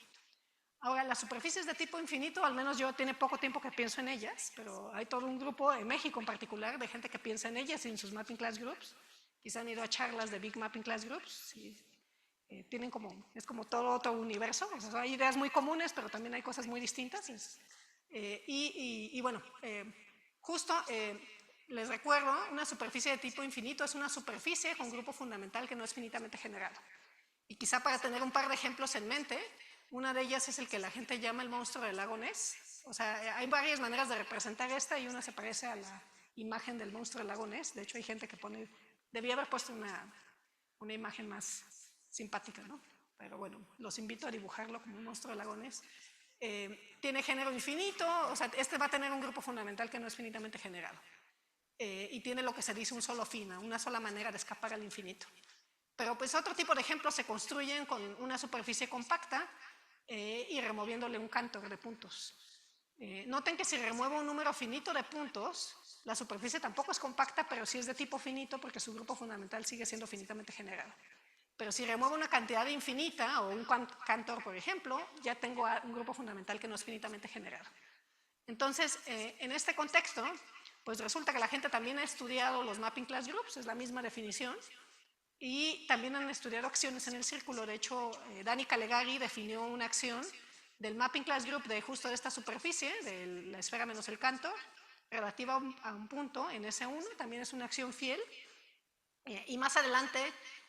Ahora, las superficies de tipo infinito, al menos yo tiene poco tiempo que pienso en ellas, pero hay todo un grupo, en México en particular, de gente que piensa en ellas y en sus mapping class groups. Quizá han ido a charlas de Big Mapping Class Groups y tienen es como todo otro universo. O sea, hay ideas muy comunes, pero también hay cosas muy distintas. Y bueno, justo les recuerdo, una superficie de tipo infinito es una superficie con grupo fundamental que no es finitamente generado. Y quizá para tener un par de ejemplos en mente, una de ellas es el que la gente llama el monstruo del lago Ness. O sea, hay varias maneras de representar esta y una se parece a la imagen del monstruo del lago Ness. De hecho, hay gente que debía haber puesto una imagen más simpática, ¿no? Pero bueno, los invito a dibujarlo como un monstruo del lago Ness. Tiene género infinito, o sea, este va a tener un grupo fundamental que no es finitamente generado. Y tiene lo que se dice un solo fin, una sola manera de escapar al infinito. Pero pues otro tipo de ejemplos se construyen con una superficie compacta y removiéndole un Cantor de puntos. Noten que si remuevo un número finito de puntos, la superficie tampoco es compacta, pero sí es de tipo finito porque su grupo fundamental sigue siendo finitamente generado. Pero si remuevo una cantidad infinita o un Cantor, por ejemplo, ya tengo un grupo fundamental que no es finitamente generado. Entonces, en este contexto, Pues resulta que la gente también ha estudiado los mapping class groups, es la misma definición, y también han estudiado acciones en el círculo. De hecho, Dani Calegari definió una acción del mapping class group de justo de esta superficie, de la esfera menos el canto, relativa a un punto en S1, también es una acción fiel. Y más adelante,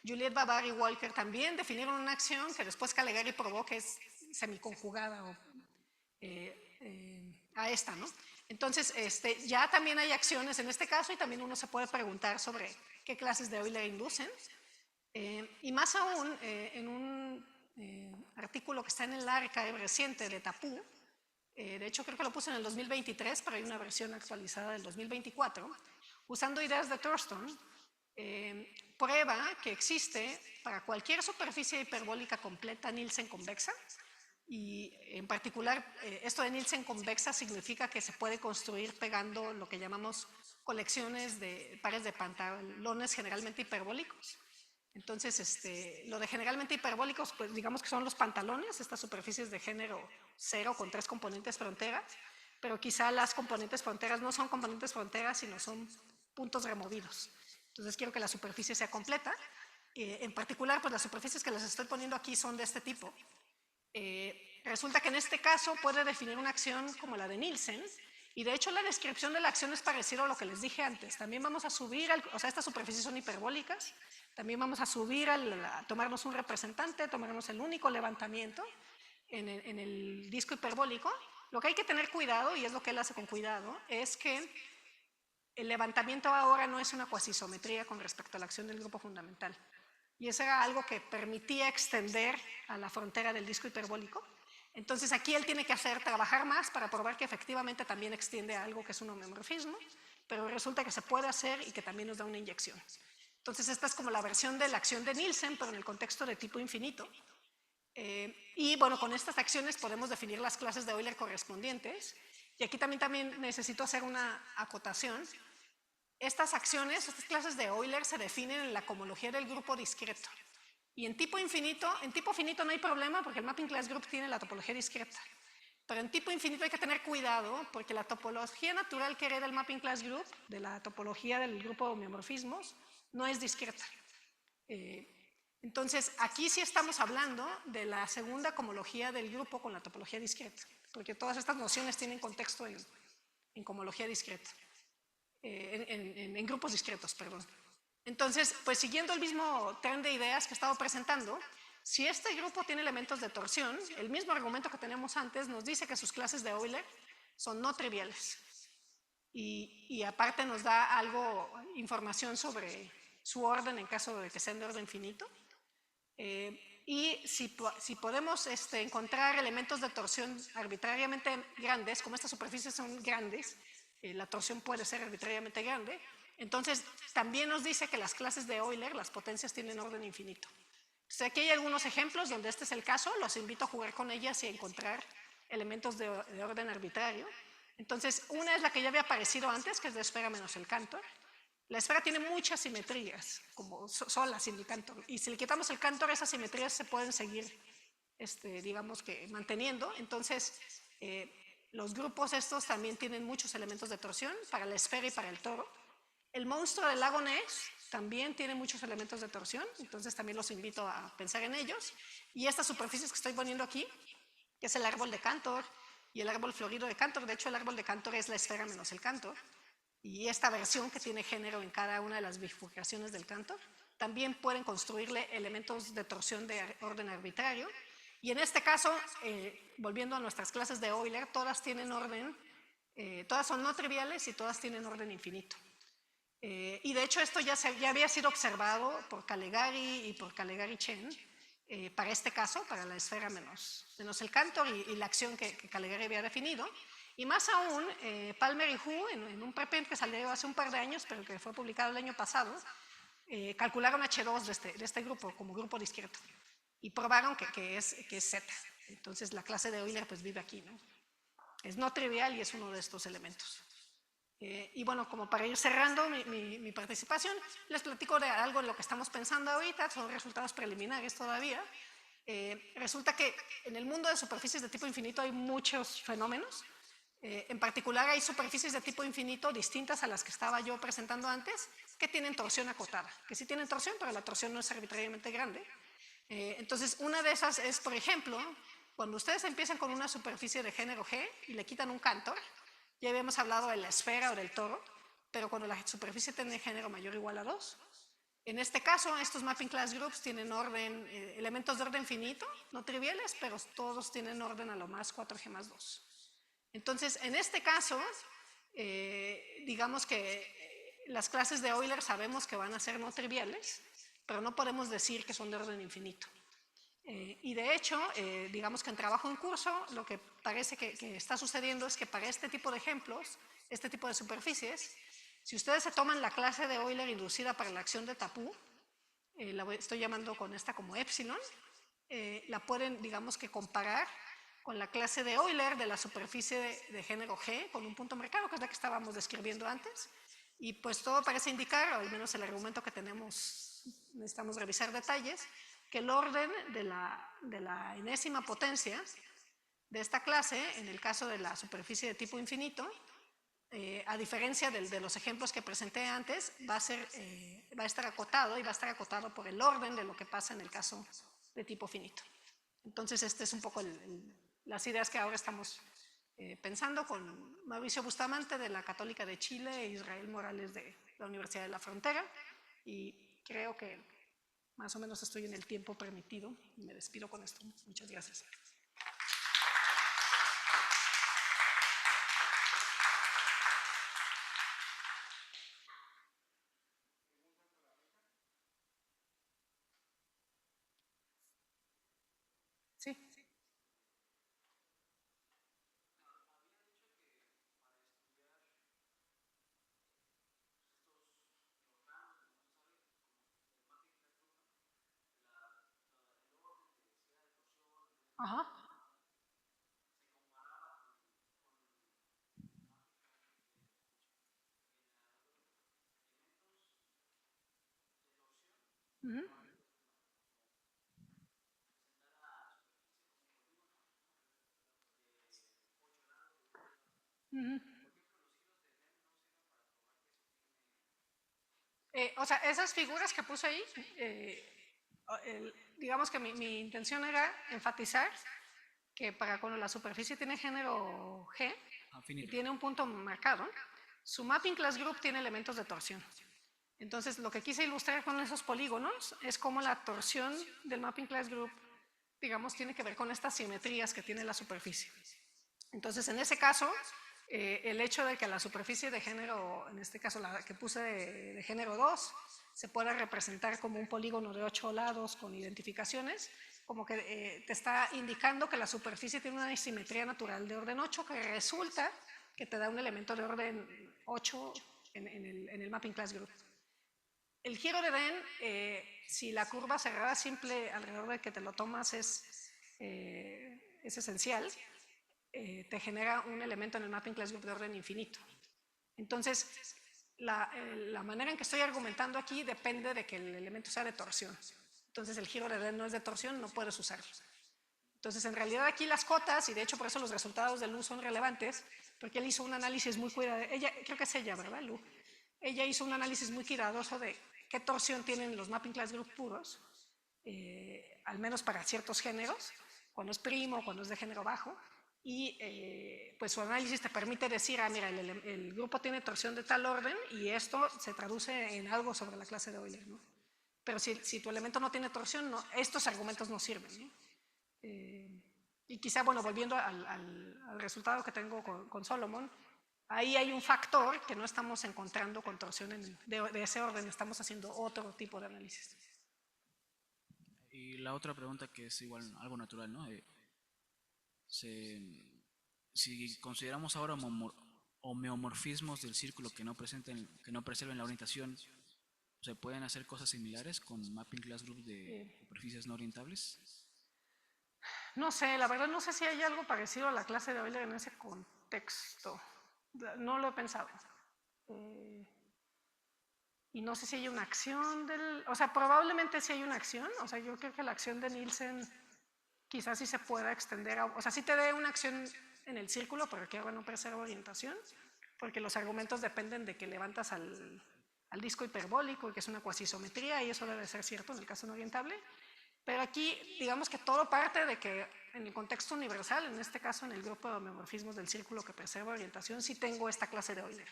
Juliet Babar y Walker también definieron una acción que después Calegari probó que es semiconjugada a esta, ¿no? Entonces, ya también hay acciones en este caso y también uno se puede preguntar sobre qué clases de Euler inducen. Y más aún, en un artículo que está en el archive reciente de Tapú, de hecho creo que lo puse en el 2023, pero hay una versión actualizada del 2024, usando ideas de Thurston, prueba que existe para cualquier superficie hiperbólica completa Nielsen convexa, y en particular esto de Nielsen convexa significa que se puede construir pegando lo que llamamos colecciones de pares de pantalones generalmente hiperbólicos. Entonces, lo de generalmente hiperbólicos, pues digamos que son los pantalones, estas superficies de género 0 con 3 componentes fronteras, pero quizá las componentes fronteras no son componentes fronteras, sino son puntos removidos. Entonces quiero que la superficie sea completa. En particular, pues las superficies que les estoy poniendo aquí son de este tipo. Resulta que en este caso puede definir una acción como la de Nielsen, y de hecho la descripción de la acción es parecido a lo que les dije antes. También vamos a subir, o sea, estas superficies son hiperbólicas, también vamos a subir, a tomarnos un representante, tomarnos el único levantamiento en el disco hiperbólico. Lo que hay que tener cuidado, y es lo que él hace con cuidado, es que el levantamiento ahora no es una cuasisometría con respecto a la acción del grupo fundamental. Y eso era algo que permitía extender a la frontera del disco hiperbólico. Entonces aquí él tiene que trabajar más para probar que efectivamente también extiende a algo que es un homeomorfismo, pero resulta que se puede hacer y que también nos da una inyección. Entonces esta es como la versión de la acción de Nielsen, pero en el contexto de tipo infinito. Y bueno, con estas acciones podemos definir las clases de Euler correspondientes. Y aquí también necesito hacer una acotación. Estas acciones, estas clases de Euler se definen en la cohomología del grupo discreto. Y en tipo finito no hay problema porque el mapping class group tiene la topología discreta. Pero en tipo infinito hay que tener cuidado porque la topología natural que hereda el mapping class group, de la topología del grupo de homeomorfismos, no es discreta. Entonces, aquí sí estamos hablando de la segunda cohomología del grupo con la topología discreta, porque todas estas nociones tienen contexto en cohomología discreta. En grupos discretos, perdón. Entonces, pues siguiendo el mismo tren de ideas que he estado presentando, si este grupo tiene elementos de torsión, el mismo argumento que tenemos antes nos dice que sus clases de Euler son no triviales. Y aparte nos da información sobre su orden en caso de que sean de orden finito. Y si podemos encontrar elementos de torsión arbitrariamente grandes, como estas superficies son grandes, la torsión puede ser arbitrariamente grande, entonces también nos dice que las clases de Euler, las potencias, tienen orden infinito. Entonces aquí hay algunos ejemplos donde este es el caso, los invito a jugar con ellas y a encontrar elementos de orden arbitrario. Entonces una es la que ya había aparecido antes, que es de esfera menos el cantor. La esfera tiene muchas simetrías, como sola sin el cantor, y si le quitamos el cantor, esas simetrías se pueden seguir, digamos que manteniendo. Entonces los grupos estos también tienen muchos elementos de torsión para la esfera y para el toro. El monstruo del lago Ness también tiene muchos elementos de torsión, entonces también los invito a pensar en ellos. Y estas superficies que estoy poniendo aquí, que es el árbol de Cantor y el árbol florido de Cantor, de hecho el árbol de Cantor es la esfera menos el Cantor, y esta versión que tiene género en cada una de las bifurcaciones del Cantor, también pueden construirle elementos de torsión de orden arbitrario. Y en este caso, volviendo a nuestras clases de Euler, todas tienen orden, todas son no triviales y todas tienen orden infinito. Y de hecho esto ya había sido observado por Calegari y por Calegari-Chen para este caso, para la esfera menos el Cantor y la acción que Calegari había definido. Y más aún, Palmer y Hu, en un preprint que salió hace un par de años, pero que fue publicado el año pasado, calcularon H2 de este grupo como grupo discreto y probaron que es Z. Entonces la clase de Euler pues vive aquí, ¿no? Es no trivial y es uno de estos elementos. Y bueno, como para ir cerrando mi participación, les platico de algo de lo que estamos pensando ahorita, son resultados preliminares todavía. Resulta que en el mundo de superficies de tipo infinito hay muchos fenómenos. En particular, hay superficies de tipo infinito distintas a las que estaba yo presentando antes, que tienen torsión acotada, que sí tienen torsión, pero la torsión no es arbitrariamente grande. Entonces, una de esas es, por ejemplo, cuando ustedes empiezan con una superficie de género G y le quitan un Cantor, ya habíamos hablado de la esfera o del toro, pero cuando la superficie tiene género mayor o igual a 2, en este caso, estos mapping class groups tienen orden, elementos de orden finito, no triviales, pero todos tienen orden a lo más 4G más 2. Entonces, en este caso, digamos que las clases de Euler sabemos que van a ser no triviales, pero no podemos decir que son de orden infinito. Y de hecho, digamos que en trabajo en curso, lo que parece que está sucediendo es que para este tipo de ejemplos, este tipo de superficies, si ustedes se toman la clase de Euler inducida para la acción de Tapú, la estoy llamando con esta como epsilon, la pueden, digamos que comparar con la clase de Euler de la superficie de género G con un punto marcado, que es la que estábamos describiendo antes, y pues todo parece indicar, o al menos el argumento que tenemos, necesitamos revisar detalles, que el orden de la enésima potencia de esta clase, en el caso de la superficie de tipo infinito, a diferencia de los ejemplos que presenté antes, va a estar acotado y va a estar acotado por el orden de lo que pasa en el caso de tipo finito. Entonces, este es un poco las ideas que ahora estamos pensando con Mauricio Bustamante de la Católica de Chile e Israel Morales de la Universidad de la Frontera, y creo que más o menos estoy en el tiempo permitido y me despido con esto. Muchas gracias. Sí. Ajá. Uh -huh. Uh -huh. O sea, esas figuras que puse ahí, digamos que mi intención era enfatizar que para cuando la superficie tiene género G y tiene un punto marcado, su mapping class group tiene elementos de torsión. Entonces, lo que quise ilustrar con esos polígonos es cómo la torsión del mapping class group, digamos, tiene que ver con estas simetrías que tiene la superficie. Entonces, en ese caso, el hecho de que la superficie de género, en este caso la que puse de género 2, se pueda representar como un polígono de 8 lados con identificaciones, como que te está indicando que la superficie tiene una simetría natural de orden 8, que resulta que te da un elemento de orden 8 en el mapping class group. El giro de Den, si la curva cerrada simple alrededor de que te lo tomas es esencial, te genera un elemento en el mapping class group de orden infinito. Entonces, la manera en que estoy argumentando aquí depende de que el elemento sea de torsión. Entonces, el giro de Den no es de torsión, no puedes usarlo. Entonces, en realidad aquí las cotas, y de hecho por eso los resultados de Lu son relevantes, porque él hizo un análisis muy cuidadoso, creo que es ella, ¿verdad, Lu? Ella hizo un análisis muy cuidadoso de qué torsión tienen los mapping class group puros, al menos para ciertos géneros, cuando es primo, cuando es de género bajo, y pues su análisis te permite decir, ah, mira, el grupo tiene torsión de tal orden y esto se traduce en algo sobre la clase de Euler, ¿no? Pero si tu elemento no tiene torsión, no, estos argumentos no sirven, ¿no? Y quizá, bueno, volviendo al resultado que tengo con Solomon, ahí hay un factor que no estamos encontrando con torsión de ese orden, estamos haciendo otro tipo de análisis. Y la otra pregunta que es igual algo natural, ¿no? Si consideramos ahora homeomorfismos del círculo que no preserven la orientación, ¿se pueden hacer cosas similares con mapping class group de superficies no orientables? No sé, la verdad no sé si hay algo parecido a la clase de Euler en ese contexto. No lo he pensado. Y no sé si hay una acción o sea, probablemente sí hay una acción. O sea, yo creo que la acción de Nielsen quizás sí se pueda extender o sea, sí te dé una acción en el círculo, pero que ahora no preserva orientación, porque los argumentos dependen de que levantas al disco hiperbólico, que es una cuasisometría, y eso debe ser cierto en el caso no orientable. Pero aquí, digamos que todo parte de que en el contexto universal, en este caso en el grupo de homeomorfismos del círculo que preserva orientación, sí tengo esta clase de Euler.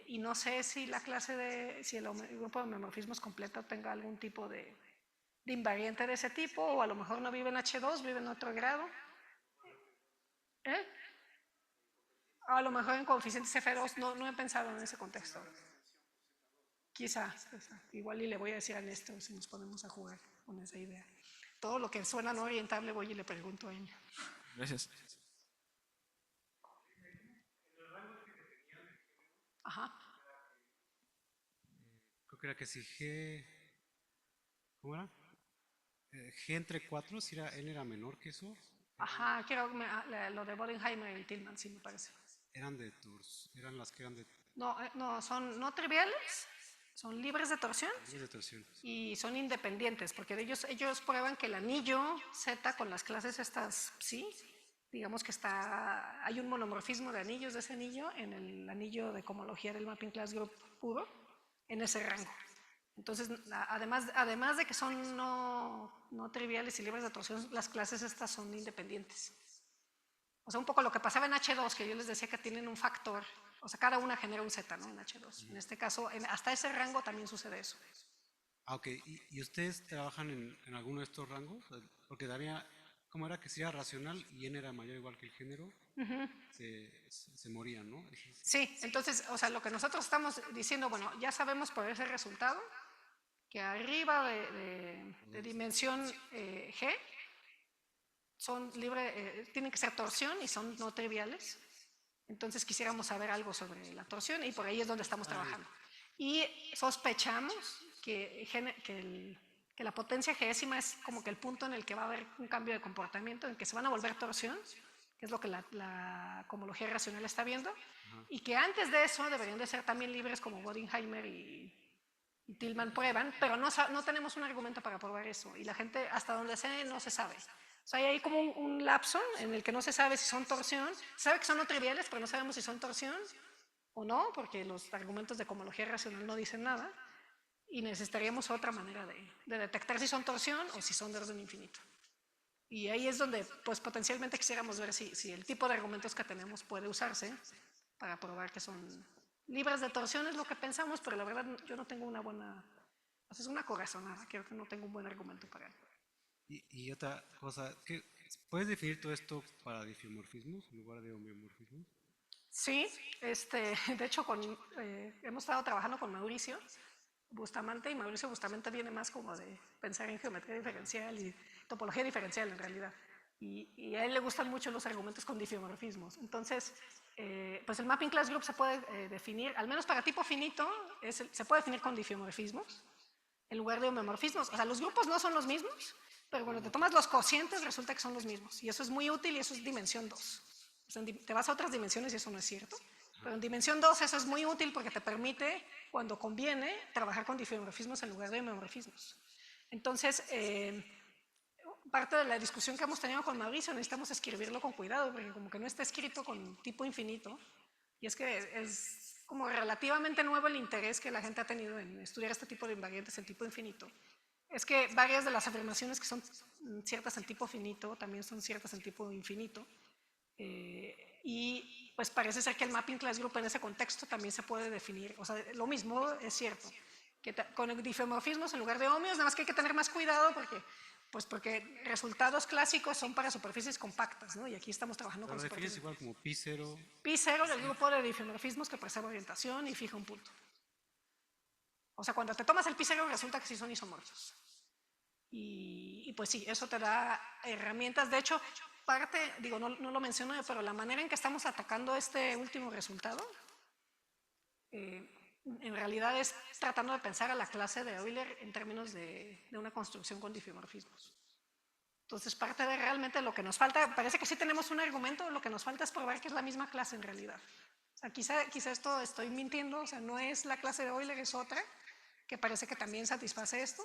Y no sé si si el grupo de homeomorfismos completo tenga algún tipo de invariante de ese tipo, o a lo mejor no vive en H2, vive en otro grado. A lo mejor en coeficientes F2, no he pensado en ese contexto. Quizá. Igual y le voy a decir a Néstor si nos ponemos a jugar con esa idea. Todo lo que suena no orientable voy y le pregunto a ella. Gracias. Ajá. Creo que era que si G, ¿cómo era? G entre 4, si era, él era menor que eso. Ajá, quiero lo de Bodenheimer y Tillman, sí me parece. Eran de Tors, eran las que eran de No, son no triviales, son libres de torsión torsión. y son independientes, porque ellos prueban que el anillo Z con las clases estas psi, digamos que hay un monomorfismo de anillos de ese anillo en el anillo de cohomología del mapping class group puro, en ese rango. Entonces, además de que son no triviales y libres de torsión, las clases estas son independientes. O sea, un poco lo que pasaba en H2, que yo les decía que tienen un factor, o sea, cada una genera un Z, ¿no? En H2. En este caso, hasta ese rango también sucede eso. Ah, ok. ¿Y ustedes trabajan en alguno de estos rangos? Porque daría, ¿cómo era? Que si era racional y n era mayor o igual que el género, se morían, ¿no? Sí, entonces, o sea, lo que nosotros estamos diciendo, bueno, ya sabemos por ese resultado que arriba de dimensión G son tienen que ser torsión y son no triviales. Entonces quisiéramos saber algo sobre la torsión y por ahí es donde estamos trabajando. Y sospechamos que la potencia Gésima es como que el punto en el que va a haber un cambio de comportamiento, en que se van a volver torsión, que es lo que la cohomología racional está viendo, y que antes de eso deberían de ser también libres como Bodenheimer y Tillman prueban, pero no tenemos un argumento para probar eso, y la gente hasta donde sé no se sabe. O sea, hay ahí como un lapso en el que no se sabe si son torsión, se sabe que son no triviales, pero no sabemos si son torsión o no, porque los argumentos de cohomología racional no dicen nada, y necesitaríamos otra manera de detectar si son torsión o si son de orden infinito. Y ahí es donde pues potencialmente quisiéramos ver si el tipo de argumentos que tenemos puede usarse para probar que son libres de torsión, es lo que pensamos, pero la verdad yo no tengo una buena, pues es una corazonada, creo que no tengo un buen argumento para él. Y otra cosa, ¿puedes definir todo esto para difeomorfismos en lugar de homeomorfismos? Sí, de hecho hemos estado trabajando con Mauricio Bustamante, y Mauricio Bustamante viene más como de pensar en geometría diferencial y topología diferencial en realidad. Y a él le gustan mucho los argumentos con difeomorfismos. Entonces, pues el mapping class group se puede definir, al menos para tipo finito, se puede definir con difeomorfismos en lugar de homeomorfismos. O sea, los grupos no son los mismos, pero cuando te tomas los cocientes resulta que son los mismos. Y eso es muy útil y eso es dimensión 2. O sea, te vas a otras dimensiones y eso no es cierto. Pero en dimensión 2 eso es muy útil porque te permite, cuando conviene, trabajar con difeomorfismos en lugar de homeomorfismos. Entonces, parte de la discusión que hemos tenido con Mauricio, necesitamos escribirlo con cuidado, porque como que no está escrito con tipo infinito, y es que es como relativamente nuevo el interés que la gente ha tenido en estudiar este tipo de invariantes en tipo infinito. Es que varias de las afirmaciones que son ciertas en tipo finito también son ciertas en tipo infinito. Y pues parece ser que el mapping class group en ese contexto también se puede definir, o sea, lo mismo es cierto, que con difeomorfismos en lugar de homeos, nada más que hay que tener más cuidado porque resultados clásicos son para superficies compactas, ¿no? Y aquí estamos trabajando con Lo defines superficies. igual como pi0. Pi0 del grupo de difeomorfismos que preserva orientación y fija un punto. O sea, cuando te tomas el pi0 resulta que sí son isomorfos. Y pues sí, eso te da herramientas. De hecho, no lo mencioné, pero la manera en que estamos atacando este último resultado, en realidad es tratando de pensar a la clase de Euler en términos de una construcción con difeomorfismos. Entonces, parte de realmente lo que nos falta, parece que sí tenemos un argumento, lo que nos falta es probar que es la misma clase en realidad. O sea, quizá esto estoy mintiendo, o sea, no es la clase de Euler, es otra, que parece que también satisface esto,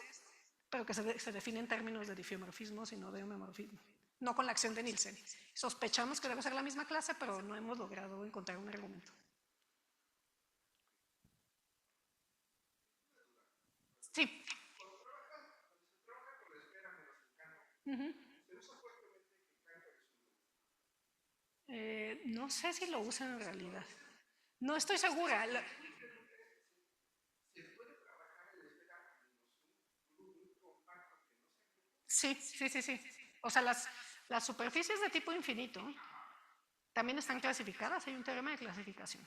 pero que se define en términos de difeomorfismos y no de homeomorfismo. no con la acción de Nielsen. Sospechamos que debe ser la misma clase, pero no hemos logrado encontrar un argumento. Sí. No sé si lo usan en realidad. No estoy segura. Sí, sí, sí, sí. O sea, las superficies de tipo infinito también están clasificadas, hay un teorema de clasificación.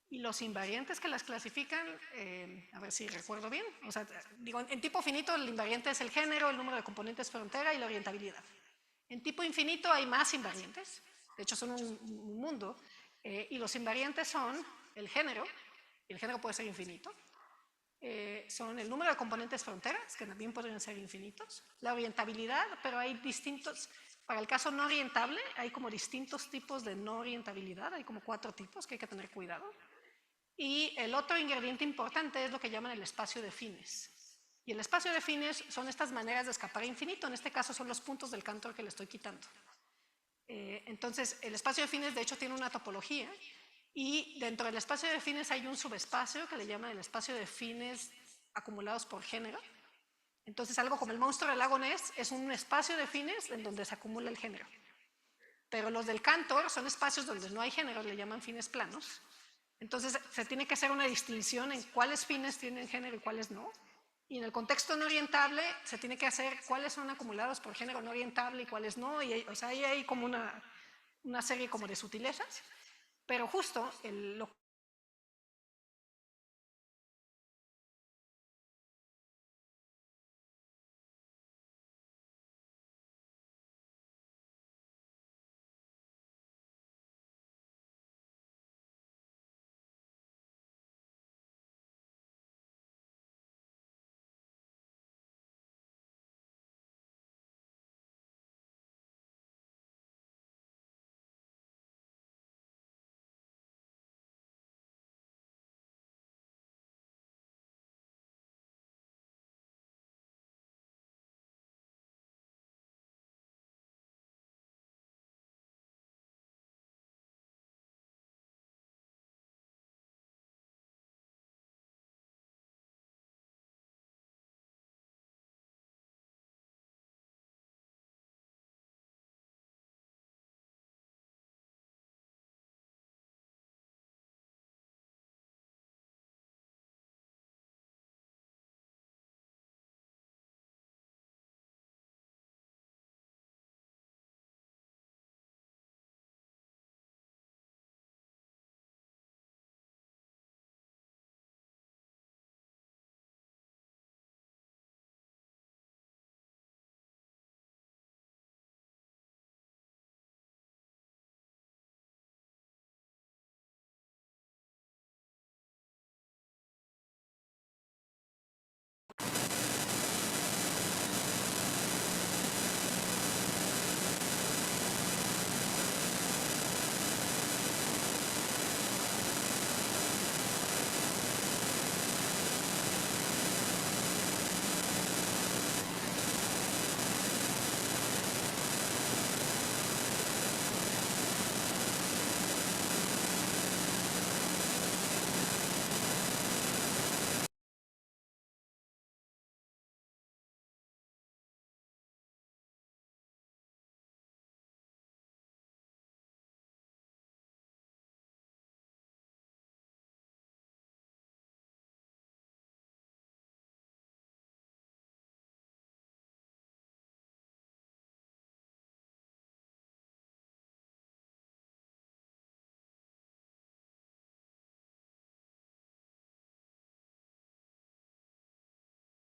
Y los invariantes que las clasifican, a ver si recuerdo bien, o sea, digo, en tipo finito el invariante es el género, el número de componentes frontera y la orientabilidad. En tipo infinito hay más invariantes, de hecho son un mundo, y los invariantes son el género, y el género puede ser infinito, son el número de componentes fronteras, que también podrían ser infinitos, la orientabilidad, pero hay distintos, para el caso no orientable, hay como distintos tipos de no orientabilidad, hay como 4 tipos que hay que tener cuidado. Y el otro ingrediente importante es lo que llaman el espacio de fines. Y el espacio de fines son estas maneras de escapar a infinito, en este caso son los puntos del Cantor que le estoy quitando. Entonces, el espacio de fines de hecho tiene una topología, y dentro del espacio de fines hay un subespacio que le llaman el espacio de fines acumulados por género. Entonces, algo como el monstruo del lago Ness es un espacio de fines en donde se acumula el género. Pero los del Cantor son espacios donde no hay género, le llaman fines planos. Entonces, se tiene que hacer una distinción en cuáles fines tienen género y cuáles no. Y en el contexto no orientable, se tiene que hacer cuáles son acumulados por género no orientable y cuáles no. Y o sea, ahí hay como una serie como de sutilezas. Pero justo lo